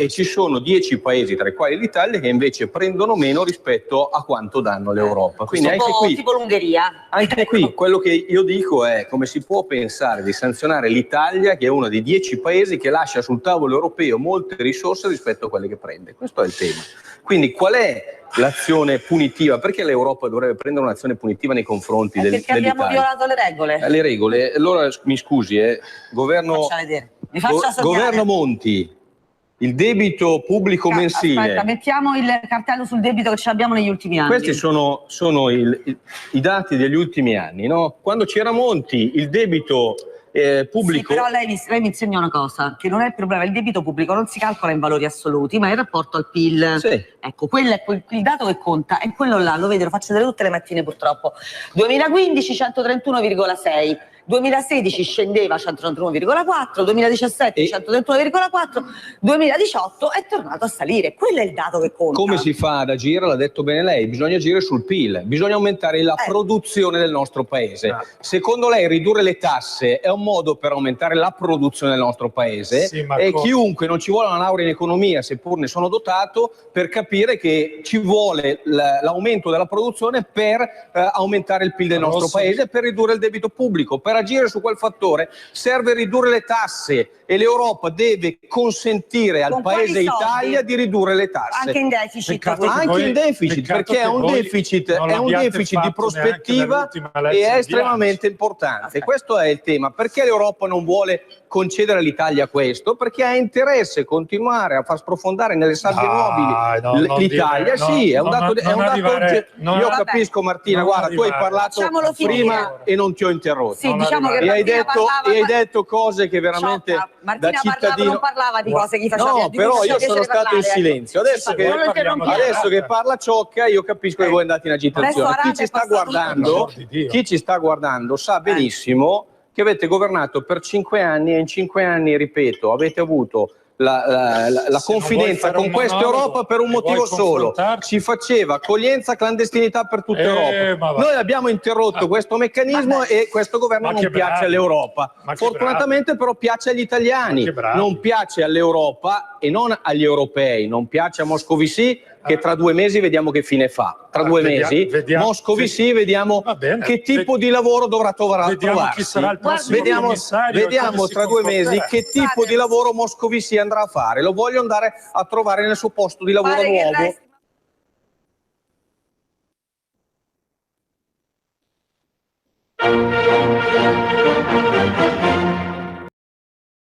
S24: ci sono 10 paesi, tra i quali l'Italia, che invece prendono meno rispetto a quanto danno l'Europa. Quindi anche qui,
S8: tipo l'Ungheria.
S24: Anche qui quello che io dico è come si può pensare di sanzionare l'Italia, che è uno dei 10 paesi che lascia sul tavolo europeo molte risorse rispetto a quelle che prende. Questo è il tema. Quindi qual è l'azione punitiva? Perché l'Europa dovrebbe prendere un'azione punitiva nei confronti dell'Italia?
S8: Perché abbiamo violato le regole.
S24: Le regole. Allora mi scusi, governo Monti, il debito pubblico mensile.
S8: Aspetta, mettiamo il cartello sul debito che abbiamo negli ultimi anni.
S24: Questi sono i dati degli ultimi anni, no? Quando c'era Monti, il debito pubblico.
S8: Sì, però lei mi insegna una cosa, che non è il problema, il debito pubblico non si calcola in valori assoluti, ma in rapporto al PIL.
S24: Sì.
S8: Ecco, quello è il dato che conta, è quello là, lo vedo, lo faccio vedere tutte le mattine purtroppo. 2015 131,6, 2016 scendeva a 131,4, 2017 131,4, 2018 è tornato a salire. Quello è il dato che conta.
S24: Come si fa ad agire? L'ha detto bene lei, bisogna agire sul PIL, bisogna aumentare la produzione del nostro paese. Secondo lei ridurre le tasse è un modo per aumentare la produzione del nostro paese? Sì, e chiunque non ci vuole una laurea in economia, seppur ne sono dotato, per capire che ci vuole l'aumento della produzione per aumentare il PIL del nostro paese, per ridurre il debito pubblico. Per agire su quel fattore serve ridurre le tasse e l'Europa deve consentire al paese Italia di ridurre le tasse.
S8: Anche in deficit.
S24: Anche in deficit, perché è un deficit di prospettiva e è estremamente importante. Questo è il tema. Perché l'Europa non vuole concedere all'Italia questo? Perché ha interesse continuare a far sprofondare nelle sabbie mobili l'Italia. Sì, è un dato oggettivo. Io capisco, Martina, guarda, tu hai parlato prima e non ti ho interrotto.
S8: Sì, diciamo che
S24: hai detto cose che veramente
S8: Martina
S24: da cittadino
S8: non parlava di cose che faceva.
S24: No, però io sono stato in silenzio. Adesso che parla Ciocca, io capisco che voi andate in agitazione. Chi ci sta guardando sa benissimo che avete governato per 5 anni e in 5 anni, ripeto, avete avuto la confidenza con questa Europa per un motivo solo: si faceva accoglienza, clandestinità per tutta Europa. Noi abbiamo interrotto questo meccanismo e questo governo non piace all'Europa. Fortunatamente però piace agli italiani, non piace all'Europa e non agli europei, non piace a Moscovici, che tra 2 mesi vediamo che fine fa. Tra 2 mesi Moscovici vediamo che tipo di lavoro dovrà trovarsi. Vediamo tra 2 mesi che tipo di lavoro Moscovici andrà a fare. Lo voglio andare a trovare nel suo posto di lavoro nuovo.